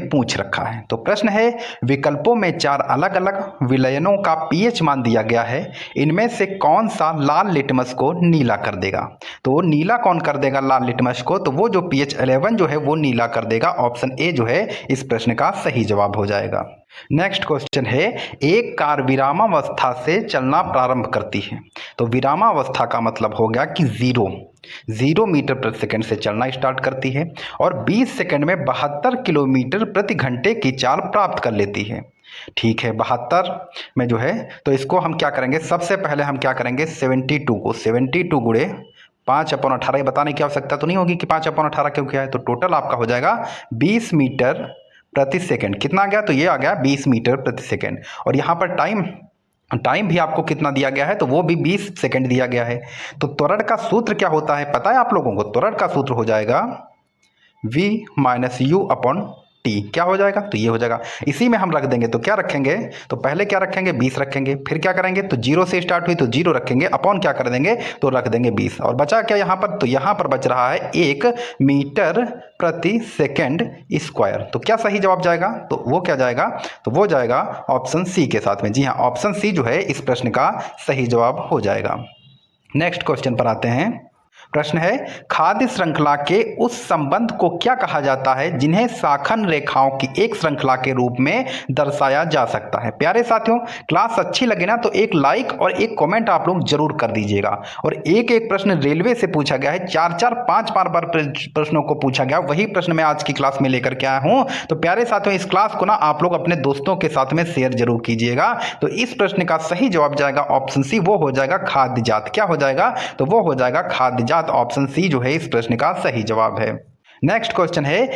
पूछ रखा है। तो प्रश्न है, विकल्पों में 4 अलग अलग विलयनों का पीएच मान दिया गया है, इनमें से कौन सा लाल लिटमस को नीला कर देगा। तो वो नीला कौन कर देगा लाल लिटमस को, तो वो जो पीएच 11 जो है वो नीला कर देगा। ऑप्शन ए जो है इस प्रश्न का सही जवाब हो जाएगा। नेक्स्ट क्वेश्चन है, एक कार विरामावस्था से चलना प्रारंभ करती है। तो विरामावस्था का मतलब हो गया कि 0 मीटर प्रति सेकंड से चलना स्टार्ट करती है और 20 सेकंड में 72 किलोमीटर प्रति घंटे की चाल प्राप्त कर लेती है। ठीक है, 72 में जो है, तो इसको हम क्या करेंगे, सबसे पहले हम क्या करेंगे, 72 को 72 गुणे 5/18, ये बताने की आवश्यकता तो नहीं होगी कि 5/18 क्यों क्या है। तो टोटल आपका हो जाएगा 20 मीटर प्रति सेकंड। कितना आ गया, तो ये आ गया 20 मीटर प्रति सेकंड। और यहाँ पर टाइम भी आपको कितना दिया गया है, तो वो भी 20 सेकंड दिया गया है। तो त्वरण का सूत्र क्या होता है पता है आप लोगों को, त्वरण का सूत्र हो जाएगा v - u/t। क्या हो जाएगा, तो ये हो जाएगा। इसी में हम रख देंगे, तो क्या रखेंगे, तो पहले क्या रखेंगे, 20 रखेंगे, फिर क्या करेंगे, तो 0 से स्टार्ट हुई तो 0 रखेंगे, अपॉन क्या कर देंगे, तो रख देंगे 20। और बचा क्या यहाँ पर, तो यहाँ पर बच रहा है 1 मीटर प्रति सेकंड स्क्वायर। तो क्या सही जवाब जाएगा, तो वो क्या जाएगा, तो वो जाएगा ऑप्शन सी के साथ में। जी हाँ, ऑप्शन सी जो है इस प्रश्न का सही जवाब हो जाएगा। नेक्स्ट क्वेश्चन पर आते हैं। प्रश्न है, खाद्य श्रृंखला के उस संबंध को क्या कहा जाता है जिन्हें शाखन रेखाओं की एक श्रृंखला के रूप में दर्शाया जा सकता है। प्यारे साथियों, क्लास अच्छी लगे ना तो एक लाइक और एक कमेंट आप लोग जरूर कर दीजिएगा। और एक प्रश्न रेलवे से पूछा गया है, 4-4 5-5 बार प्रश्नों को पूछा गया, वही प्रश्न मैं आज की क्लास में लेकर के आया हूं। तो प्यारे साथियों, इस क्लास को ना आप लोग अपने दोस्तों के साथ में शेयर जरूर कीजिएगा। तो इस प्रश्न का सही जवाब जाएगा ऑप्शन सी, वो हो जाएगा खाद्य जात। क्या हो जाएगा, तो वो हो जाएगा खाद्य जात। ऑप्शन सी जो है इस प्रश्न का सही जवाब है। नेक्स्ट क्वेश्चन है,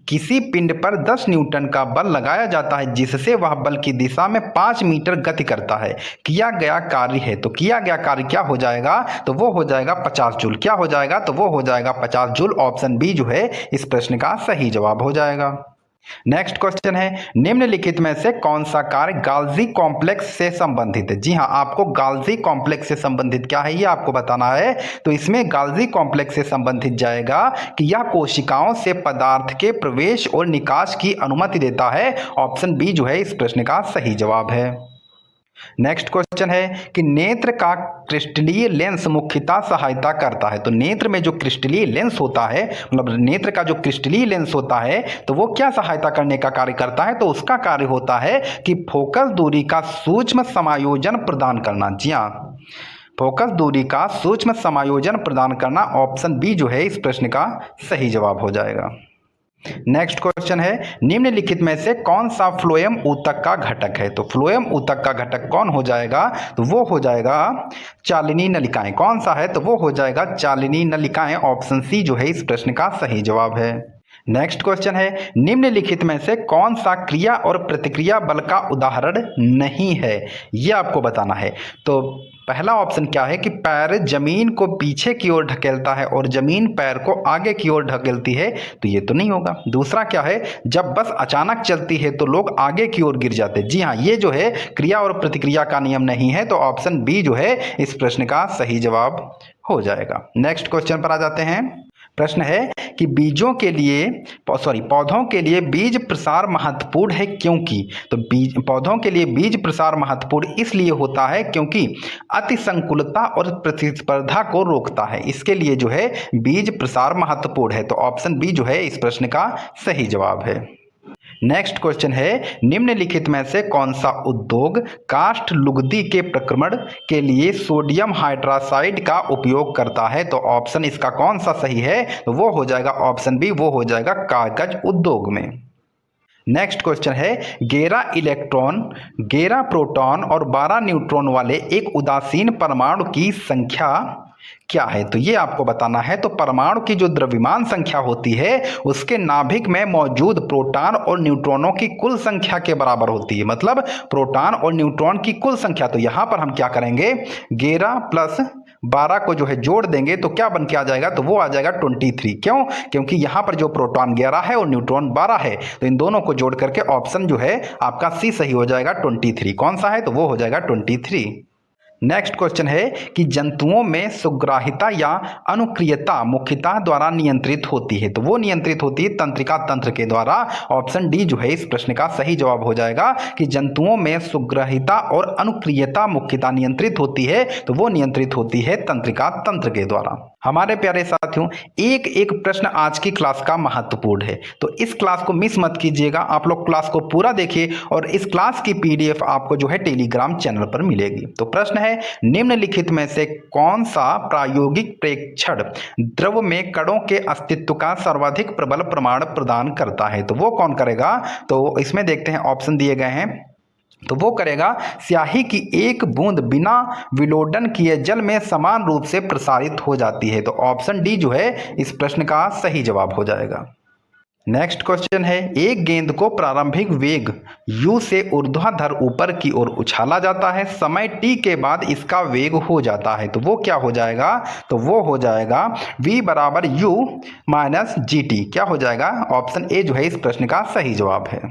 किसी पिंड पर 10 न्यूटन का बल लगाया जाता है जिससे वह बल की दिशा में 5 मीटर गति करता है। किया गया कार्य है, तो किया गया कार्य क्या हो जाएगा, तो वो हो जाएगा 50 जूल। क्या हो जाएगा, तो वो हो जाएगा 50 जूल। ऑप्शन बी जो है इस प्रश्न का सही जवाब हो जाएगा। नेक्स्ट क्वेश्चन है, निम्नलिखित में से कौन सा कार्य गाल्जी कॉम्प्लेक्स से संबंधित है। जी हाँ, आपको गाल्जी कॉम्प्लेक्स से संबंधित क्या है ये आपको बताना है। तो इसमें गाल्जी कॉम्प्लेक्स से संबंधित जाएगा कि यह कोशिकाओं से पदार्थ के प्रवेश और निकास की अनुमति देता है। ऑप्शन बी जो है इस प्रश्न का सही जवाब है। नेक्स्ट क्वेश्चन है कि नेत्र का क्रिस्टलीय लेंस मुख्यतः सहायता करता है। तो नेत्र में जो क्रिस्टलीय लेंस होता है, मतलब नेत्र का जो क्रिस्टलीय लेंस होता है, तो वो क्या सहायता करने का कार्य करता है, तो उसका कार्य होता है कि फोकस दूरी का सूक्ष्म समायोजन प्रदान करना। जी हाँ, फोकस दूरी का सूक्ष्म समायोजन प्रदान करना। ऑप्शन बी जो है इस प्रश्न का सही जवाब हो जाएगा। नेक्स्ट क्वेश्चन है, निम्नलिखित में से कौन सा फ्लोएम ऊतक का घटक है। तो फ्लोएम ऊतक का घटक कौन हो जाएगा, तो वो हो जाएगा चालिनी नलिकाएं। कौन सा है, तो वो हो जाएगा चालिनी नलिकाएं। ऑप्शन सी जो है इस प्रश्न का सही जवाब है। नेक्स्ट क्वेश्चन है, निम्नलिखित में से कौन सा क्रिया और प्रतिक्रिया बल का उदाहरण नहीं है, ये आपको बताना है। तो पहला ऑप्शन क्या है कि पैर जमीन को पीछे की ओर ढकेलता है और जमीन पैर को आगे की ओर ढकेलती है, तो ये तो नहीं होगा। दूसरा क्या है, जब बस अचानक चलती है तो लोग आगे की ओर गिर जाते हैं। जी हाँ, ये जो है क्रिया और प्रतिक्रिया का नियम नहीं है। तो ऑप्शन बी जो है इस प्रश्न का सही जवाब हो जाएगा। नेक्स्ट क्वेश्चन पर आ जाते हैं। प्रश्न है कि पौधों के लिए बीज प्रसार महत्वपूर्ण है क्योंकि। तो पौधों के लिए बीज प्रसार महत्वपूर्ण इसलिए होता है क्योंकि अतिसंकुलता और प्रतिस्पर्धा को रोकता है। इसके लिए जो है बीज प्रसार महत्वपूर्ण है। तो ऑप्शन बी जो है इस प्रश्न का सही जवाब है। नेक्स्ट क्वेश्चन है, निम्नलिखित में से कौन सा उद्योग काष्ठ लुगदी के प्रक्रमण के लिए सोडियम हाइड्रोक्साइड का उपयोग करता है। तो ऑप्शन इसका कौन सा सही है, तो वो हो जाएगा ऑप्शन बी, वो हो जाएगा कागज उद्योग में। नेक्स्ट क्वेश्चन है, 11 इलेक्ट्रॉन 11 प्रोटॉन और 12 न्यूट्रॉन वाले एक उदासीन परमाणु की संख्या क्या है, तो ये आपको बताना है। तो परमाणु की जो द्रव्यमान संख्या होती है उसके नाभिक में मौजूद प्रोटॉन और न्यूट्रॉनों की कुल संख्या के बराबर होती है। मतलब प्रोटॉन और न्यूट्रॉन की कुल संख्या। तो यहां पर हम क्या करेंगे, 11 + 12 को जो है जोड़ देंगे तो क्या बन के आ जाएगा, तो वो आ जाएगा 23। क्यों, क्योंकि यहां पर जो प्रोटॉन 11 है और न्यूट्रॉन 12 है, तो इन दोनों को जोड़ करके ऑप्शन जो है आपका सी सही हो जाएगा 23। कौन सा है, तो वो हो जाएगा 23। नेक्स्ट क्वेश्चन है कि जंतुओं में सुग्राहिता या अनुक्रियता मुख्यतः द्वारा नियंत्रित होती है, तो वो नियंत्रित होती है तंत्रिका तंत्र के द्वारा। ऑप्शन डी जो है इस प्रश्न का सही जवाब हो जाएगा कि जंतुओं में सुग्राहिता और अनुक्रियता मुख्यतः नियंत्रित होती है, तो वो नियंत्रित होती है तंत्रिका तंत्र के द्वारा। हमारे प्यारे साथियों, एक एक प्रश्न आज की क्लास का महत्वपूर्ण है, तो इस क्लास को मिस मत कीजिएगा। आप लोग क्लास को पूरा देखिए और इस क्लास की पीडीएफ आपको जो है टेलीग्राम चैनल पर मिलेगी। तो प्रश्न है, निम्नलिखित में से कौन सा प्रायोगिक प्रेक्षण द्रव में कणों के अस्तित्व का सर्वाधिक प्रबल प्रमाण प्रदान करता है, तो वो कौन करेगा? तो इसमें देखते हैं, ऑप्शन दिए गए हैं, तो वो करेगा स्याही की एक बूंद बिना विलोडन किए जल में समान रूप से प्रसारित हो जाती है, तो ऑप्शन डी जो है इस प्रश्न का सही जवाब हो जाएगा। नेक्स्ट क्वेश्चन है, एक गेंद को प्रारंभिक वेग u से ऊर्ध्वाधर ऊपर की ओर उछाला जाता है, समय t के बाद इसका वेग हो जाता है, तो वो क्या हो जाएगा? तो वो हो जाएगा v बराबर u माइनस जी टी। क्या हो जाएगा? ऑप्शन ए जो है इस प्रश्न का सही जवाब है।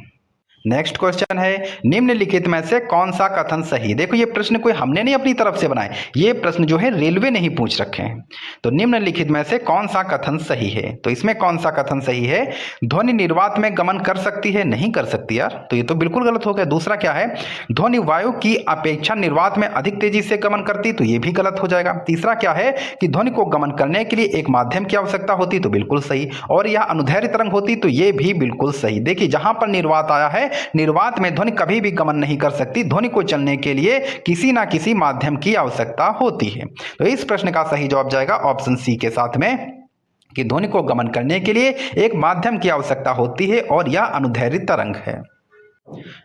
नेक्स्ट क्वेश्चन है, निम्नलिखित में से कौन सा कथन सही? देखो ये प्रश्न कोई हमने नहीं अपनी तरफ से बनाए, ये प्रश्न जो है रेलवे ने ही पूछ रखे हैं। तो निम्नलिखित में से कौन सा कथन सही है? तो इसमें कौन सा कथन सही है? ध्वनि निर्वात में गमन कर सकती है? नहीं कर सकती यार, तो ये तो बिल्कुल गलत हो गया। दूसरा क्या है, ध्वनि वायु की अपेक्षा निर्वात में अधिक तेजी से गमन करती, तो ये भी गलत हो जाएगा। तीसरा क्या है कि ध्वनि को गमन करने के लिए एक माध्यम की आवश्यकता होती, तो बिल्कुल सही। और यह अनुदैर्ध्य तरंग होती, तो ये भी बिल्कुल सही। देखिए जहां पर निर्वात आया है, निर्वात में ध्वनि कभी भी गमन नहीं कर सकती, ध्वनि को चलने के लिए किसी ना किसी माध्यम की आवश्यकता होती है। तो इस प्रश्न का सही जवाब जाएगा ऑप्शन सी के साथ में, कि ध्वनि को गमन करने के लिए एक माध्यम की आवश्यकता होती है और यह अनुदैर्ध्य तरंग है।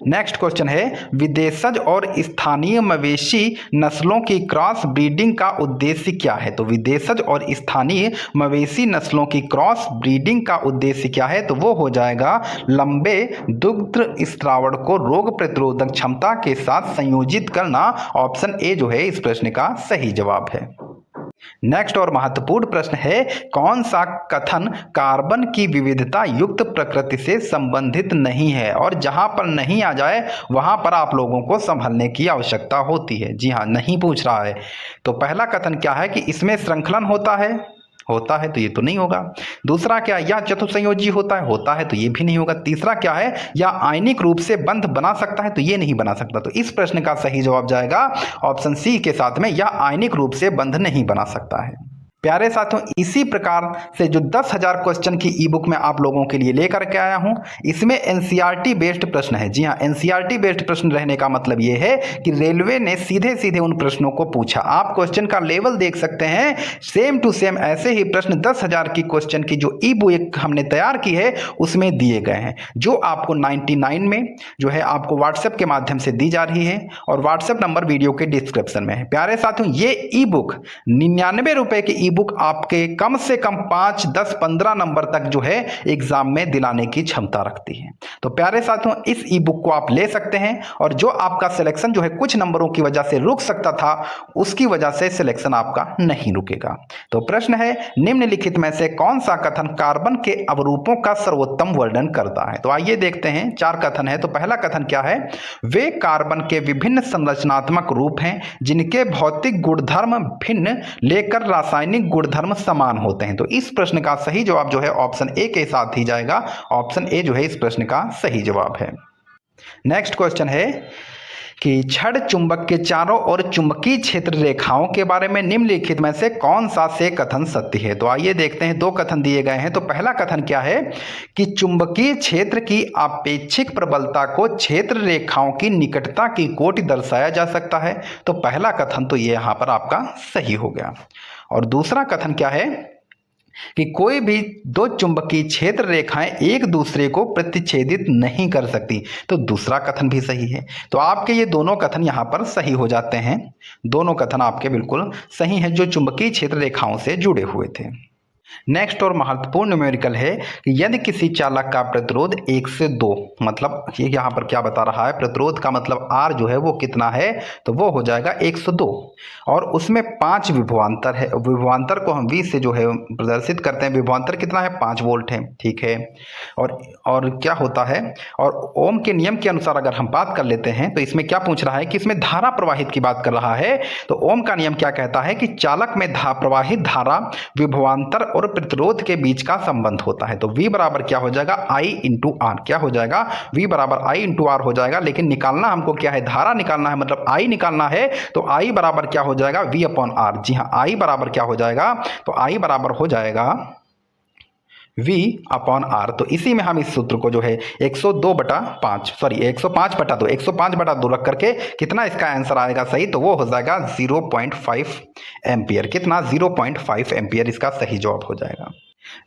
नेक्स्ट क्वेश्चन है, विदेशज और स्थानीय मवेशी नस्लों की क्रॉस ब्रीडिंग का उद्देश्य क्या है? तो विदेशज और स्थानीय मवेशी नस्लों की क्रॉस ब्रीडिंग का उद्देश्य क्या है? तो वो हो जाएगा लंबे दुग्ध स्रावण को रोग प्रतिरोधक क्षमता के साथ संयोजित करना। ऑप्शन ए जो है इस प्रश्न का सही जवाब है। नेक्स्ट और महत्वपूर्ण प्रश्न है, कौन सा कथन कार्बन की विविधता युक्त प्रकृति से संबंधित नहीं है? और जहां पर नहीं आ जाए वहां पर आप लोगों को संभलने की आवश्यकता होती है। जी हां, नहीं पूछ रहा है। तो पहला कथन क्या है कि इसमें श्रृंखलन होता है, तो ये तो नहीं होगा। दूसरा क्या, यह चतुसंयोजी होता है, तो ये भी नहीं होगा। तीसरा क्या है, या आयनिक रूप से बंध बना सकता है, तो ये नहीं बना सकता। तो इस प्रश्न का सही जवाब जाएगा ऑप्शन सी के साथ में, यह आयनिक रूप से बंध नहीं बना सकता है। प्यारे साथियों, इसी प्रकार से जो 10,000 क्वेश्चन की ई बुक मैं आप लोगों के लिए लेकर के आया हूं, इसमें एनसीईआरटी बेस्ड प्रश्न है। जी हां, एनसीईआरटी बेस्ड प्रश्न रहने का मतलब ये है कि रेलवे ने सीधे सीधे उन प्रश्नों को पूछा। आप क्वेश्चन का लेवल देख सकते हैं, सेम टू सेम ऐसे ही प्रश्न 10,000 की क्वेश्चन की जो ई बुक हमने तैयार की है उसमें दिए गए हैं, जो आपको 99 में जो है आपको व्हाट्सएप के माध्यम से दी जा रही है, और व्हाट्सएप नंबर वीडियो के डिस्क्रिप्शन में है। प्यारे साथियों, ये ई बुक 99 रुपए की ई बुक आपके कम से कम 5, 10, 15 नंबर तक जो है एग्जाम में दिलाने की क्षमता रखती है। तो प्यारे साथियों, इस ई बुक को आप ले सकते हैं, और जो आपका सिलेक्शन जो है कुछ नंबरों की वजह से रुक सकता था, उसकी वजह से सिलेक्शन आपका नहीं रुकेगा। तो प्रश्न है, निम्नलिखित में से कौन सा कथन कार्बन के अवरूपों का सर्वोत्तम वर्णन करता है? तो आइए देखते हैं, 4 कथन है। तो पहला कथन क्या है, वे कार्बन के विभिन्न संरचनात्मक रूप हैं जिनके भौतिक गुणधर्म भिन्न लेकर रासायनिक गुणधर्म समान होते हैं। तो इस प्रश्न का सही जवाब जो है ऑप्शन ए के साथ ही जाएगा। ऑप्शन ए जो है इस प्रश्न का सही जवाब है। नेक्स्ट क्वेश्चन है कि छड़ चुंबक के चारों ओर चुंबकीय क्षेत्र रेखाओं के बारे में निम्नलिखित में से कौन सा से कथन सत्य है? तो आइए देखते हैं, 2 कथन दिए गए हैं। तो पहला कथन क्या है कि चुंबकीय क्षेत्र की आपेक्षिक प्रबलता को क्षेत्र रेखाओं की निकटता की कोटि दर्शाया जा सकता है। तो पहला कथन तो ये यहाँ पर आपका सही हो गया। और दूसरा कथन क्या है कि कोई भी 2 चुंबकीय क्षेत्र रेखाएं एक दूसरे को प्रतिच्छेदित नहीं कर सकती। तो दूसरा कथन भी सही है। तो आपके ये दोनों कथन यहाँ पर सही हो जाते हैं। दोनों कथन आपके बिल्कुल सही हैं जो चुंबकीय क्षेत्र रेखाओं से जुड़े हुए थे। नेक्स्ट और महत्वपूर्ण न्यूमेरिकल है कि यदि किसी चालक का प्रतिरोध 1 से 2, मतलब ये यहाँ पर क्या बता रहा है, प्रतिरोध का मतलब R जो है वो कितना है, तो वो हो जाएगा 102, और उसमें 5 विभवांतर है। विभवांतर को हम V से जो है प्रदर्शित करते हैं। विभवांतर कितना है, 5 वोल्ट है, ठीक है। और क्या होता है, और ओम के नियम के अनुसार अगर हम बात कर लेते हैं तो इसमें क्या पूछ रहा है कि इसमें धारा प्रवाहित की बात कर रहा है। तो ओम का नियम क्या कहता है कि चालक में प्रवाहित धारा विभवांतर और प्रतिरोध के बीच का संबंध होता है। तो V बराबर क्या हो जाएगा, I इंटू आर। क्या हो जाएगा, V बराबर I इंटू आर हो जाएगा। लेकिन निकालना हमको क्या है, धारा निकालना है, मतलब I निकालना है। तो I बराबर क्या हो जाएगा, V अपॉन आर। जी हाँ, I बराबर क्या हो जाएगा, तो I बराबर हो जाएगा V अपॉन आर। तो इसी में हम इस सूत्र को जो है 105 बटा 2 रख करके कितना इसका आंसर आएगा सही, तो वो हो जाएगा 0.5 एम्पियर। कितना, 0.5 एम्पियर इसका सही जवाब हो जाएगा।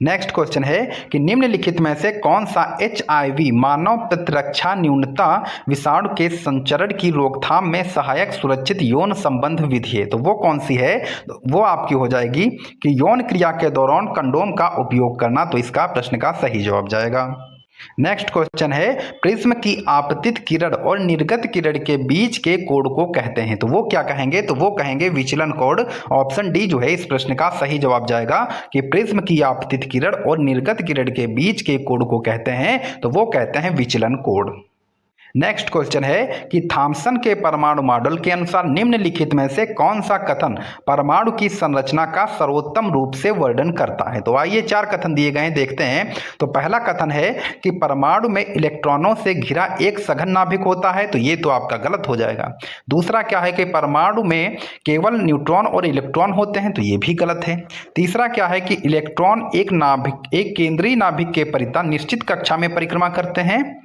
नेक्स्ट क्वेश्चन है कि निम्नलिखित में से कौन सा HIV मानव प्रतिरक्षा न्यूनता विषाणु के संचरण की रोकथाम में सहायक सुरक्षित यौन संबंध विधि है। तो वो कौन सी है, तो वो आपकी हो जाएगी कि यौन क्रिया के दौरान कंडोम का उपयोग करना। तो इसका प्रश्न का सही जवाब जाएगा। नेक्स्ट क्वेश्चन है, प्रिज्म की आपतित किरण और निर्गत किरण के बीच के कोण को कहते हैं। तो वो क्या कहेंगे, तो वो कहेंगे विचलन कोण। ऑप्शन डी जो है इस प्रश्न का सही जवाब जाएगा कि प्रिज्म की आपतित किरण और निर्गत किरण के बीच के कोण को कहते हैं, तो वो कहते हैं विचलन कोण। नेक्स्ट क्वेश्चन है कि थॉमसन के परमाणु मॉडल के अनुसार निम्नलिखित में से कौन सा कथन परमाणु की संरचना का सर्वोत्तम रूप से वर्णन करता है। तो आइए 4 कथन दिए गए हैं, देखते हैं। तो पहला कथन है कि परमाणु में इलेक्ट्रॉनों से घिरा एक सघन नाभिक होता है। तो ये तो आपका गलत हो जाएगा। दूसरा क्या है कि परमाणु में केवल न्यूट्रॉन और इलेक्ट्रॉन होते हैं। तो ये भी गलत है। तीसरा क्या है कि इलेक्ट्रॉन एक केंद्रीय नाभिक के परितः निश्चित कक्षा में परिक्रमा करते हैं।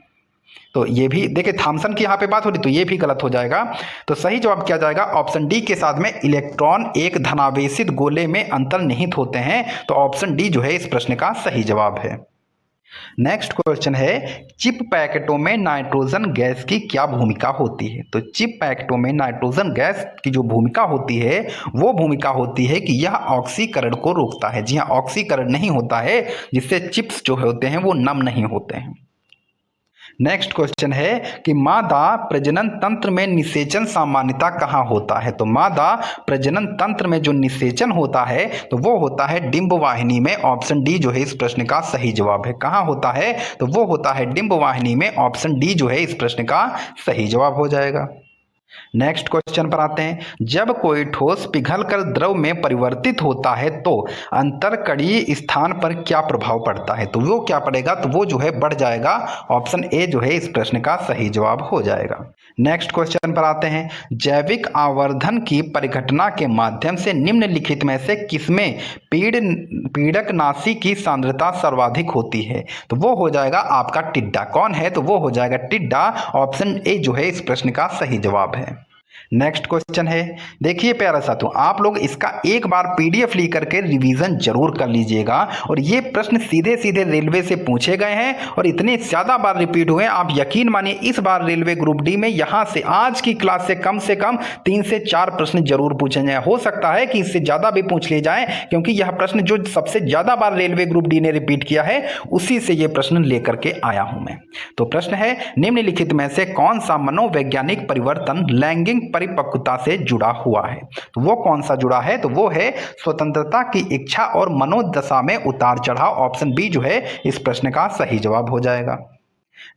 तो ये भी देखिए, थॉमसन की यहाँ पे बात हो रही, तो ये भी गलत हो जाएगा। तो सही जवाब क्या जाएगा, ऑप्शन डी के साथ में इलेक्ट्रॉन एक धनावेशित गोले में अंतर्निहित होते हैं। तो ऑप्शन डी जो है इस प्रश्न का सही जवाब है। नेक्स्ट क्वेश्चन है, चिप पैकेटों में नाइट्रोजन गैस की क्या भूमिका होती है। तो चिप पैकेटों में नाइट्रोजन गैस की जो भूमिका होती है, वो भूमिका होती है कि यह ऑक्सीकरण को रोकता है। जी हाँ, ऑक्सीकरण नहीं होता है, जिससे चिप्स जो होते हैं वो नम नहीं होते हैं। नेक्स्ट क्वेश्चन है कि मादा प्रजनन तंत्र में निषेचन सामान्यता कहाँ होता है। तो मादा प्रजनन तंत्र में जो निषेचन होता है, तो वो होता है डिंब वाहिनी में। ऑप्शन डी जो है इस प्रश्न का सही जवाब है। कहाँ होता है, तो वो होता है डिंब वाहिनी में। ऑप्शन डी जो है इस प्रश्न का सही जवाब हो जाएगा। नेक्स्ट क्वेश्चन पर आते हैं, जब कोई ठोस पिघलकर द्रव में परिवर्तित होता है तो अंतरकणीय स्थान पर क्या प्रभाव पड़ता है। तो वो क्या पड़ेगा, तो वो जो है बढ़ जाएगा। ऑप्शन ए जो है इस प्रश्न का सही जवाब हो जाएगा। नेक्स्ट क्वेश्चन पर आते हैं, जैविक आवर्धन की परिघटना के माध्यम से निम्नलिखित में से किसमें पीड़कनाशी की सांद्रता सर्वाधिक होती है। तो वो हो जाएगा आपका टिड्डा। कौन है, तो वो हो जाएगा टिड्डा। ऑप्शन ए जो है इस प्रश्न का सही जवाब है। नेक्स्ट क्वेश्चन है, देखिए प्यारा साथियों, आप लोग इसका एक बार PDF ली करके रिवीजन जरूर कर लीजिएगा। और ये प्रश्न सीधे सीधे रेलवे से पूछे गए हैं और इतने ज़्यादा बार रिपीट हुए, आप यकीन मानिए इस बार रेलवे ग्रुप डी में यहाँ से आज की क्लास से कम 3 से 4 प्रश्न जरूर पूछे जाए। हो सकता है कि इससे ज़्यादा भी पूछ लिए जाए, क्योंकि यह प्रश्न जो सबसे ज़्यादा बार रेलवे ग्रुप डी ने रिपीट किया है, उसी से ये प्रश्न लेकर के आया हूँ मैं। तो प्रश्न है, निम्नलिखित में से कौन सा मनोवैज्ञानिक परिवर्तन लैंगिक परिपक्वता से जुड़ा हुआ है। तो वो कौन सा जुड़ा है, तो वो है स्वतंत्रता की इच्छा और मनोदशा में उतार चढ़ाव। ऑप्शन बी जो है इस प्रश्न का सही जवाब हो जाएगा।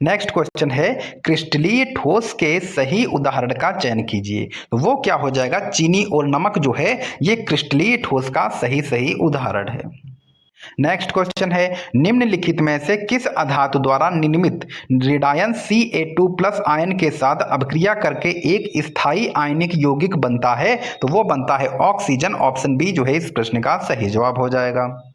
नेक्स्ट क्वेश्चन है, क्रिस्टलीय ठोस के सही उदाहरण का चयन कीजिए। तो वो क्या हो जाएगा, चीनी और नमक जो है ये क्रिस्टलीय ठोस का सही उदाहरण है। नेक्स्ट क्वेश्चन है, निम्नलिखित में से किस अधातु द्वारा निर्मित ऋणायन Ca2+ आयन के साथ अभिक्रिया करके एक स्थायी आयनिक यौगिक बनता है। तो वो बनता है ऑक्सीजन। ऑप्शन बी जो है इस प्रश्न का सही जवाब हो जाएगा।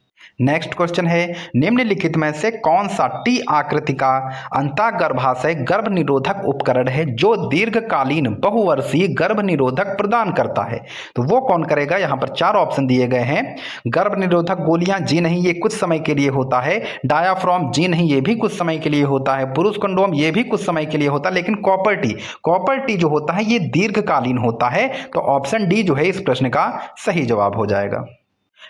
नेक्स्ट क्वेश्चन है, निम्नलिखित में से कौन सा टी आकृति का अंतःगर्भाशय गर्भ निरोधक उपकरण है जो दीर्घकालीन बहुवर्षीय गर्भ निरोधक प्रदान करता है। तो वो कौन करेगा, यहाँ पर 4 ऑप्शन दिए गए हैं। गर्भ निरोधक गोलियां, जी नहीं, ये कुछ समय के लिए होता है। डायाफ्राम, जी नहीं, ये भी कुछ समय के लिए होता है। पुरुष कंडोम, ये भी कुछ समय के लिए होता है। लेकिन कॉपर टी जो होता है ये दीर्घकालीन होता है। तो ऑप्शन डी जो है इस प्रश्न का सही जवाब हो जाएगा।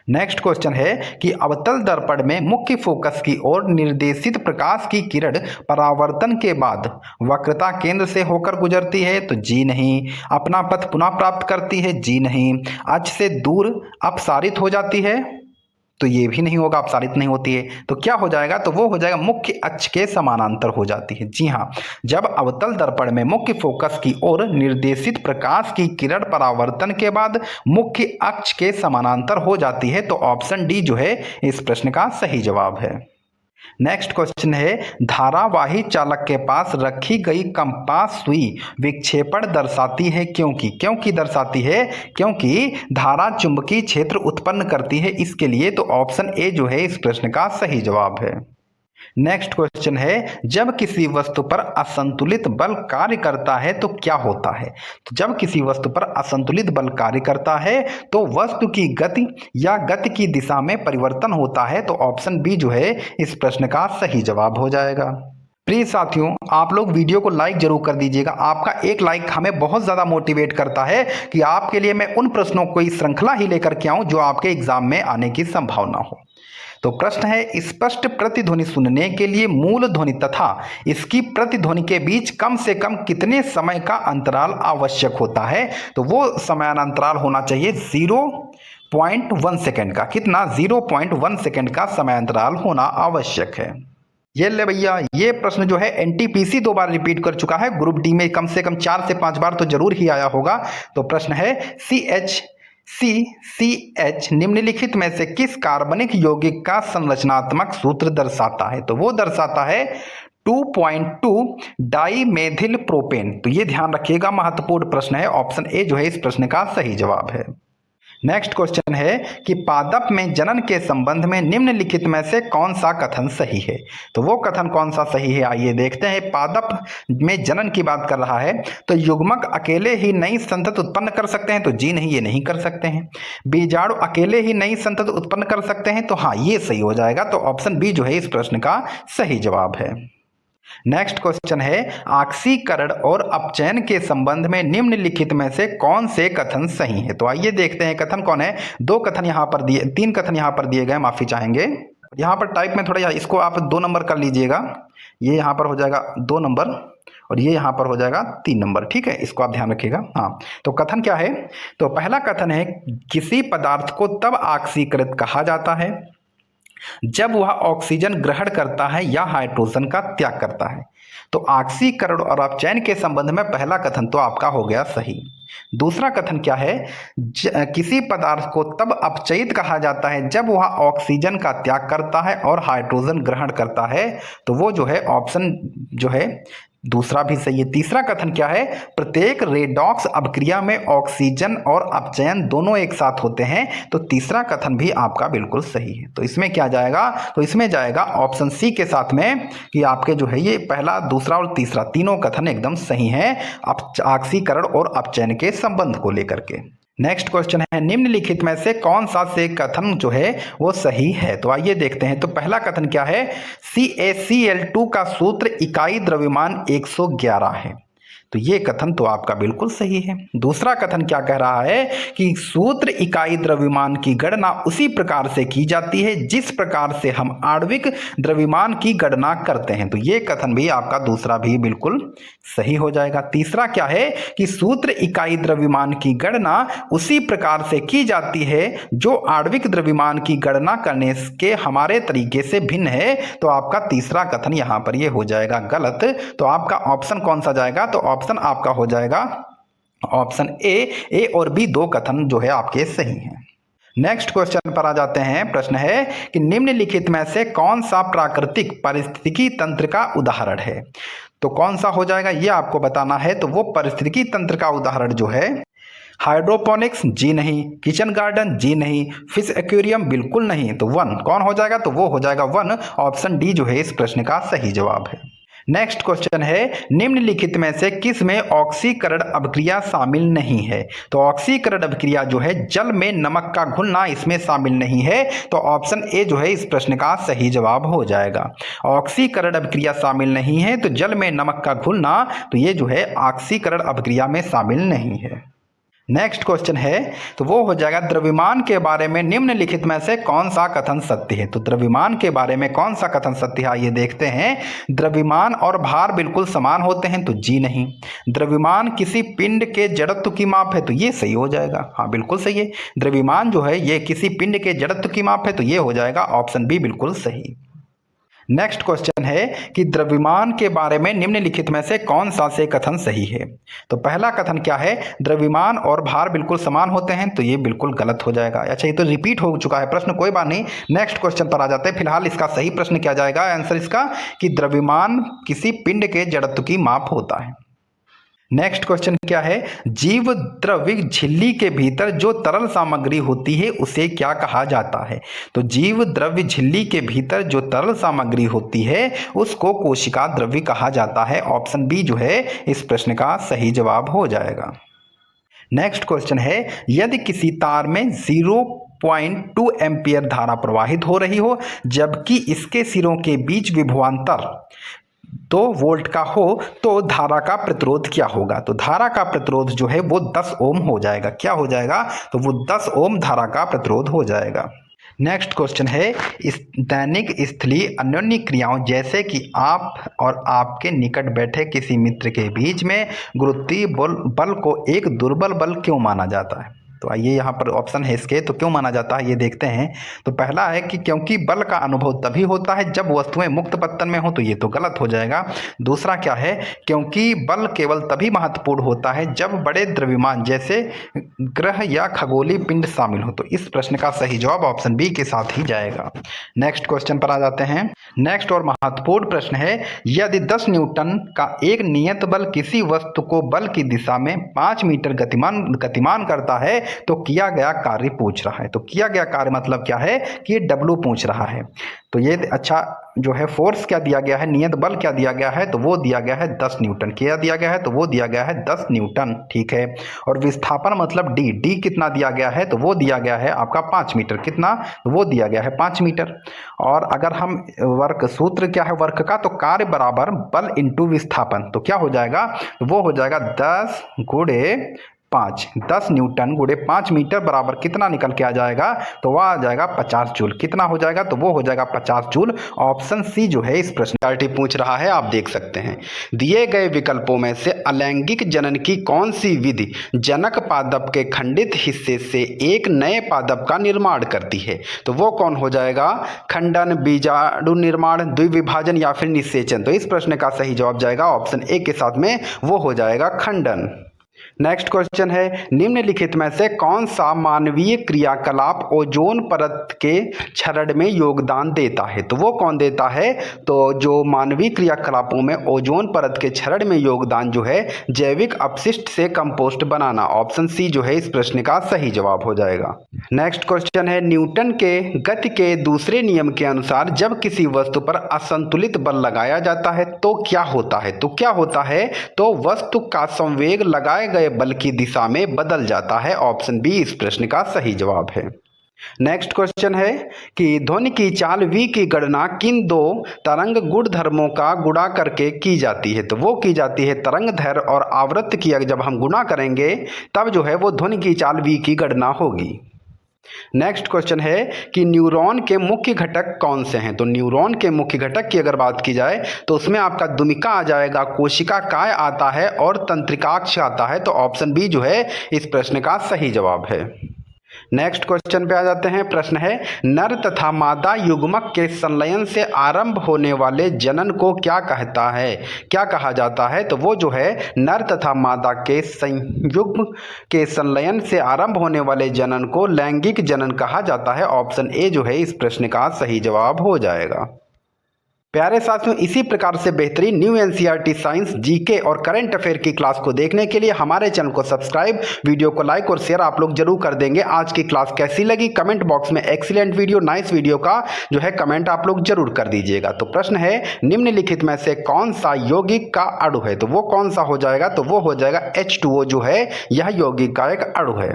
नेक्स्ट क्वेश्चन है कि अवतल दर्पण में मुख्य फोकस की ओर निर्देशित प्रकाश की किरण परावर्तन के बाद वक्रता केंद्र से होकर गुजरती है, तो जी नहीं। अपना पथ पुनः प्राप्त करती है, जी नहीं। अक्ष से दूर अपसारित हो जाती है, तो ये भी नहीं होगा, अपसारित नहीं होती है। तो क्या हो जाएगा, तो वो हो जाएगा मुख्य अक्ष के समानांतर हो जाती है। जी हाँ, जब अवतल दर्पण में मुख्य फोकस की ओर निर्देशित प्रकाश की किरण परावर्तन के बाद मुख्य अक्ष के समानांतर हो जाती है, तो ऑप्शन डी जो है इस प्रश्न का सही जवाब है। नेक्स्ट क्वेश्चन है, धारावाही चालक के पास रखी गई कंपास सुई विक्षेपण दर्शाती है क्योंकि दर्शाती है क्योंकि धारा चुंबकीय क्षेत्र उत्पन्न करती है, इसके लिए। तो ऑप्शन ए जो है इस प्रश्न का सही जवाब है। नेक्स्ट क्वेश्चन है, जब किसी वस्तु पर असंतुलित बल कार्य करता है तो क्या होता है। तो जब किसी वस्तु पर असंतुलित बल कार्य करता है तो वस्तु की गति या गति की दिशा में परिवर्तन होता है, तो ऑप्शन बी जो है इस प्रश्न का सही जवाब हो जाएगा। प्रिय साथियों, आप लोग वीडियो को लाइक जरूर कर दीजिएगा। आपका एक लाइक हमें बहुत ज़्यादा मोटिवेट करता है कि आपके लिए मैं उन प्रश्नों को इस श्रृंखला ही लेकर के आऊं जो आपके एग्जाम में आने की संभावना हो। तो प्रश्न है, स्पष्ट प्रतिध्वनि सुनने के लिए मूल ध्वनि तथा इसकी प्रतिध्वनि के बीच कम से कम कितने समय का अंतराल आवश्यक होता है। तो वो समयांतराल होना चाहिए 0.1 सेकेंड का। कितना, 0.1 सेकेंड का समयांतराल होना आवश्यक है। ये ले भैया, ये प्रश्न जो है एनटीपीसी 2 बार रिपीट कर चुका है। ग्रुप डी में कम से कम 4 से 5 बार तो जरूर ही आया होगा। तो प्रश्न है, CH निम्नलिखित में से किस कार्बनिक यौगिक का संरचनात्मक सूत्र दर्शाता है। तो वो दर्शाता है 2.2 डाईमेथिल प्रोपेन। तो ये ध्यान रखिएगा, महत्वपूर्ण प्रश्न है। ऑप्शन ए जो है इस प्रश्न का सही जवाब है। नेक्स्ट क्वेश्चन है कि पादप में जनन के संबंध में निम्नलिखित में से कौन सा कथन सही है। तो वो कथन कौन सा सही है, आइए देखते हैं। पादप में जनन की बात कर रहा है, तो युग्मक अकेले ही नई संतति उत्पन्न कर सकते हैं, तो जी नहीं, ये नहीं कर सकते हैं। बीजाणु अकेले ही नई संतति उत्पन्न कर सकते हैं, तो हाँ ये सही हो जाएगा। तो ऑप्शन बी जो है इस प्रश्न का सही जवाब है। नेक्स्ट क्वेश्चन है, ऑक्सीकरण और अपचयन के संबंध में निम्नलिखित में से कौन से कथन सही है। तो आइए देखते हैं कथन कौन है। 2 कथन यहाँ पर दिए, 3 कथन यहाँ पर दिए गए, माफी चाहेंगे। यहाँ पर टाइप में थोड़ा, इसको आप 2 नंबर कर लीजिएगा। ये यहाँ पर हो जाएगा 2 नंबर और ये यहाँ पर हो जाएगा 3 नंबर, ठीक है, इसको आप ध्यान रखिएगा। हाँ, तो कथन क्या है, तो पहला कथन है, किसी पदार्थ को तब ऑक्सीकृत कहा जाता है जब वह ऑक्सीजन ग्रहण करता है या हाइड्रोजन का त्याग करता है। तो ऑक्सीकरण और अपचयन के संबंध में पहला कथन तो आपका हो गया सही। दूसरा कथन क्या है, किसी पदार्थ को तब अपचयित कहा जाता है जब वह ऑक्सीजन का त्याग करता है और हाइड्रोजन ग्रहण करता है। तो वो जो है ऑप्शन जो है दूसरा भी सही है। तीसरा कथन क्या है, प्रत्येक रेडॉक्स अभिक्रिया में ऑक्सीजन और अपचयन दोनों एक साथ होते हैं। तो तीसरा कथन भी आपका बिल्कुल सही है। तो इसमें क्या जाएगा, तो इसमें जाएगा ऑप्शन सी के साथ में कि आपके जो है ये पहला, दूसरा और तीसरा तीनों कथन एकदम सही हैं ऑक्सीकरण और अपचयन के संबंध को लेकर के। नेक्स्ट क्वेश्चन है, निम्नलिखित में से कौन सा से कथन जो है वो सही है। तो आइए देखते हैं। तो पहला कथन क्या है, CaCl2 का सूत्र इकाई द्रव्यमान 111 है। तो ये कथन तो आपका बिल्कुल सही है। दूसरा कथन क्या कह रहा है कि सूत्र इकाई द्रव्यमान की गणना उसी प्रकार से की जाती है जिस प्रकार से हम आणविक द्रव्यमान की गणना करते हैं। तो ये कथन भी आपका दूसरा भी बिल्कुल सही हो जाएगा। तीसरा क्या है कि सूत्र इकाई द्रव्यमान की गणना उसी प्रकार से की जाती है जो आणविक द्रव्यमान की गणना करने के हमारे तरीके से भिन्न है। तो आपका तीसरा कथन यहां पर ये हो जाएगा गलत। तो आपका ऑप्शन कौन सा जाएगा, तो ऑप्शन आपका हो जाएगा ऑप्शन ए और बी, 2 कथन जो है आपके सही हैं। नेक्स्ट क्वेश्चन पर आ जाते हैं। प्रश्न है कि निम्नलिखित में से कौन सा प्राकृतिक पारिस्थितिकी तंत्र का उदाहरण है। तो कौन सा हो जाएगा ये आपको बताना है। तो वो पारिस्थितिकी तंत्र का उदाहरण जो है, हाइड्रोपोनिक्स जी नहीं, किचन गार्डन जी नहीं, फिश एक्वेरियम बिल्कुल नहीं। तो 1 कौन हो जाएगा, तो वो हो जाएगा 1, ऑप्शन डी जो है इस प्रश्न का सही जवाब है। नेक्स्ट क्वेश्चन है, निम्नलिखित में से किस में ऑक्सीकरण अभिक्रिया शामिल नहीं है। तो ऑक्सीकरण अभिक्रिया जो है जल में नमक का घुलना इसमें शामिल नहीं है। तो ऑप्शन ए जो है इस प्रश्न का सही जवाब हो जाएगा। ऑक्सीकरण अभिक्रिया शामिल नहीं है तो जल में नमक का घुलना, तो ये जो है ऑक्सीकरण अभिक्रिया में शामिल नहीं है। नेक्स्ट क्वेश्चन है तो वो हो जाएगा द्रव्यमान के बारे में निम्नलिखित में से कौन सा कथन सत्य है। तो द्रव्यमान के बारे में कौन सा कथन सत्य है, ये देखते हैं। द्रव्यमान और भार बिल्कुल समान होते हैं, तो जी नहीं। द्रव्यमान किसी पिंड के जड़त्व की माप है, तो ये सही हो जाएगा, हाँ बिल्कुल सही है। द्रव्यमान जो है ये किसी पिंड के जड़त्व की माप है, तो ये हो जाएगा ऑप्शन बी बिल्कुल सही। नेक्स्ट क्वेश्चन है कि द्रव्यमान के बारे में निम्नलिखित में से कौन सा से कथन सही है। तो पहला कथन क्या है, द्रव्यमान और भार बिल्कुल समान होते हैं, तो ये बिल्कुल गलत हो जाएगा। अच्छा, ये तो रिपीट हो चुका है प्रश्न, कोई बात नहीं। नेक्स्ट क्वेश्चन पर आ जाते हैं। फिलहाल इसका सही प्रश्न क्या जाएगा, आंसर इसका कि द्रव्यमान किसी पिंड के जड़त्व की माप होता है। नेक्स्ट क्वेश्चन क्या है, जीव द्रव्य झिल्ली के भीतर जो तरल सामग्री होती है उसे क्या कहा जाता है। तो जीव द्रव्य झिल्ली के भीतर जो तरल सामग्री होती है उसको कोशिका द्रव्य कहा जाता है। ऑप्शन बी जो है इस प्रश्न का सही जवाब हो जाएगा। नेक्स्ट क्वेश्चन है, यदि किसी तार में 0.2 एम्पियर धारा प्रवाहित हो रही हो जबकि इसके सिरों के बीच विभवांतर 2 वोल्ट का हो तो धारा का प्रतिरोध क्या होगा। तो धारा का प्रतिरोध जो है वो 10 ओम हो जाएगा। क्या हो जाएगा, तो वो 10 ओम धारा का प्रतिरोध हो जाएगा। नेक्स्ट क्वेश्चन है, इस दैनिक स्थलीय अन्योन्य क्रियाओं जैसे कि आप और आपके निकट बैठे किसी मित्र के बीच में गुरुत्वीय बल को एक दुर्बल बल क्यों माना जाता है। तो आइए यहाँ पर ऑप्शन है इसके, तो क्यों माना जाता है ये देखते हैं। तो पहला है कि क्योंकि बल का अनुभव तभी होता है जब वस्तुएं मुक्त पत्तन में हो, तो ये तो गलत हो जाएगा। दूसरा क्या है, क्योंकि बल केवल तभी महत्वपूर्ण होता है जब बड़े द्रव्यमान जैसे ग्रह या खगोलीय पिंड शामिल हो। तो इस प्रश्न का सही जवाब ऑप्शन बी के साथ ही जाएगा। नेक्स्ट क्वेश्चन पर आ जाते हैं। नेक्स्ट और महत्वपूर्ण प्रश्न है, यदि 10 न्यूटन का एक नियत बल किसी वस्तु को बल की दिशा में 5 मीटर गतिमान करता है तो किया गया कार्य पूछ रहा है। तो किया गया कार्य मतलब क्या है कि ये W पूछ रहा है। तो ये अच्छा जो है फोर्स क्या दिया गया है, नियत बल क्या दिया गया है, तो वो दिया गया है 10 न्यूटन। क्या दिया गया है, तो वो दिया गया है 10 न्यूटन, ठीक है। और विस्थापन मतलब D कितना दिया गया है, तो वो दिया गया है आपका 5 मीटर। कितना, तो वो दिया गया है 5 मीटर। और अगर हम वर्क सूत्र क्या है वर्क का, तो कार्य बराबर बल इंटू विस्थापन, तो क्या हो जाएगा, वो हो जाएगा 10 गुणे 5, 10 न्यूटन गुणे 5 मीटर बराबर कितना निकल के आ जाएगा, तो वह आ जाएगा 50 जूल। कितना हो जाएगा, तो वो हो जाएगा 50 जूल। ऑप्शन सी जो है इस प्रश्न पूछ रहा है, आप देख सकते हैं। दिए गए विकल्पों में से अलैंगिक जनन की कौन सी विधि जनक पादप के खंडित हिस्से से एक नए पादप का निर्माण करती है। तो वो कौन हो जाएगा, खंडन, बीजाणु निर्माण, द्विविभाजन या फिर निषेचन। तो इस प्रश्न का सही जवाब जाएगा ऑप्शन ए के साथ में, वो हो जाएगा खंडन। नेक्स्ट क्वेश्चन है, निम्नलिखित में से कौन सा मानवीय क्रियाकलाप ओजोन परत के क्षरण में योगदान देता है। तो वो कौन देता है, तो जो मानवीय क्रियाकलापों में ओजोन परत के क्षरण में योगदान जो है जैविक अपशिष्ट से कंपोस्ट बनाना। ऑप्शन सी जो है इस प्रश्न का सही जवाब हो जाएगा। नेक्स्ट क्वेश्चन है, न्यूटन के गति के दूसरे नियम के अनुसार जब किसी वस्तु पर असंतुलित बल लगाया जाता है तो क्या होता है। तो क्या होता है, तो वस्तु का संवेग लगाए गए बल की दिशा में बदल जाता है। ऑप्शन बी इस प्रश्न का सही जवाब है। नेक्स्ट क्वेश्चन है कि ध्वनि की चाल v की गणना किन 2 तरंग गुणधर्मों का गुणा करके की जाती है। तो वो की जाती है तरंग दैर्घ्य और आवृत्ति की जब हम गुणा करेंगे तब जो है वो ध्वनि की चाल v की गणना होगी। नेक्स्ट क्वेश्चन है कि न्यूरॉन के मुख्य घटक कौन से हैं। तो न्यूरॉन के मुख्य घटक की अगर बात की जाए तो उसमें आपका दुमिका आ जाएगा, कोशिका काय आता है और तंत्रिकाक्ष आता है। तो ऑप्शन बी जो है इस प्रश्न का सही जवाब है। नेक्स्ट क्वेश्चन पे आ जाते हैं। प्रश्न है, नर तथा मादा युग्मक के संलयन से आरंभ होने वाले जनन को क्या कहता है, क्या कहा जाता है। तो वो जो है नर तथा मादा के संयुग्म के संलयन से आरंभ होने वाले जनन को लैंगिक जनन कहा जाता है। ऑप्शन ए जो है इस प्रश्न का सही जवाब हो जाएगा। प्यारे साथियों, इसी प्रकार से बेहतरीन न्यू एनसीईआरटी साइंस, जीके और करंट अफेयर की क्लास को देखने के लिए हमारे चैनल को सब्सक्राइब, वीडियो को लाइक और शेयर आप लोग जरूर कर देंगे। आज की क्लास कैसी लगी कमेंट बॉक्स में एक्सीलेंट वीडियो, नाइस वीडियो का जो है कमेंट आप लोग जरूर कर दीजिएगा। तो प्रश्न है, निम्नलिखित में से कौन सा यौगिक का अणु है। तो वो कौन सा हो जाएगा, तो वो हो जाएगा H2O जो है यह यौगिक का एक अणु है।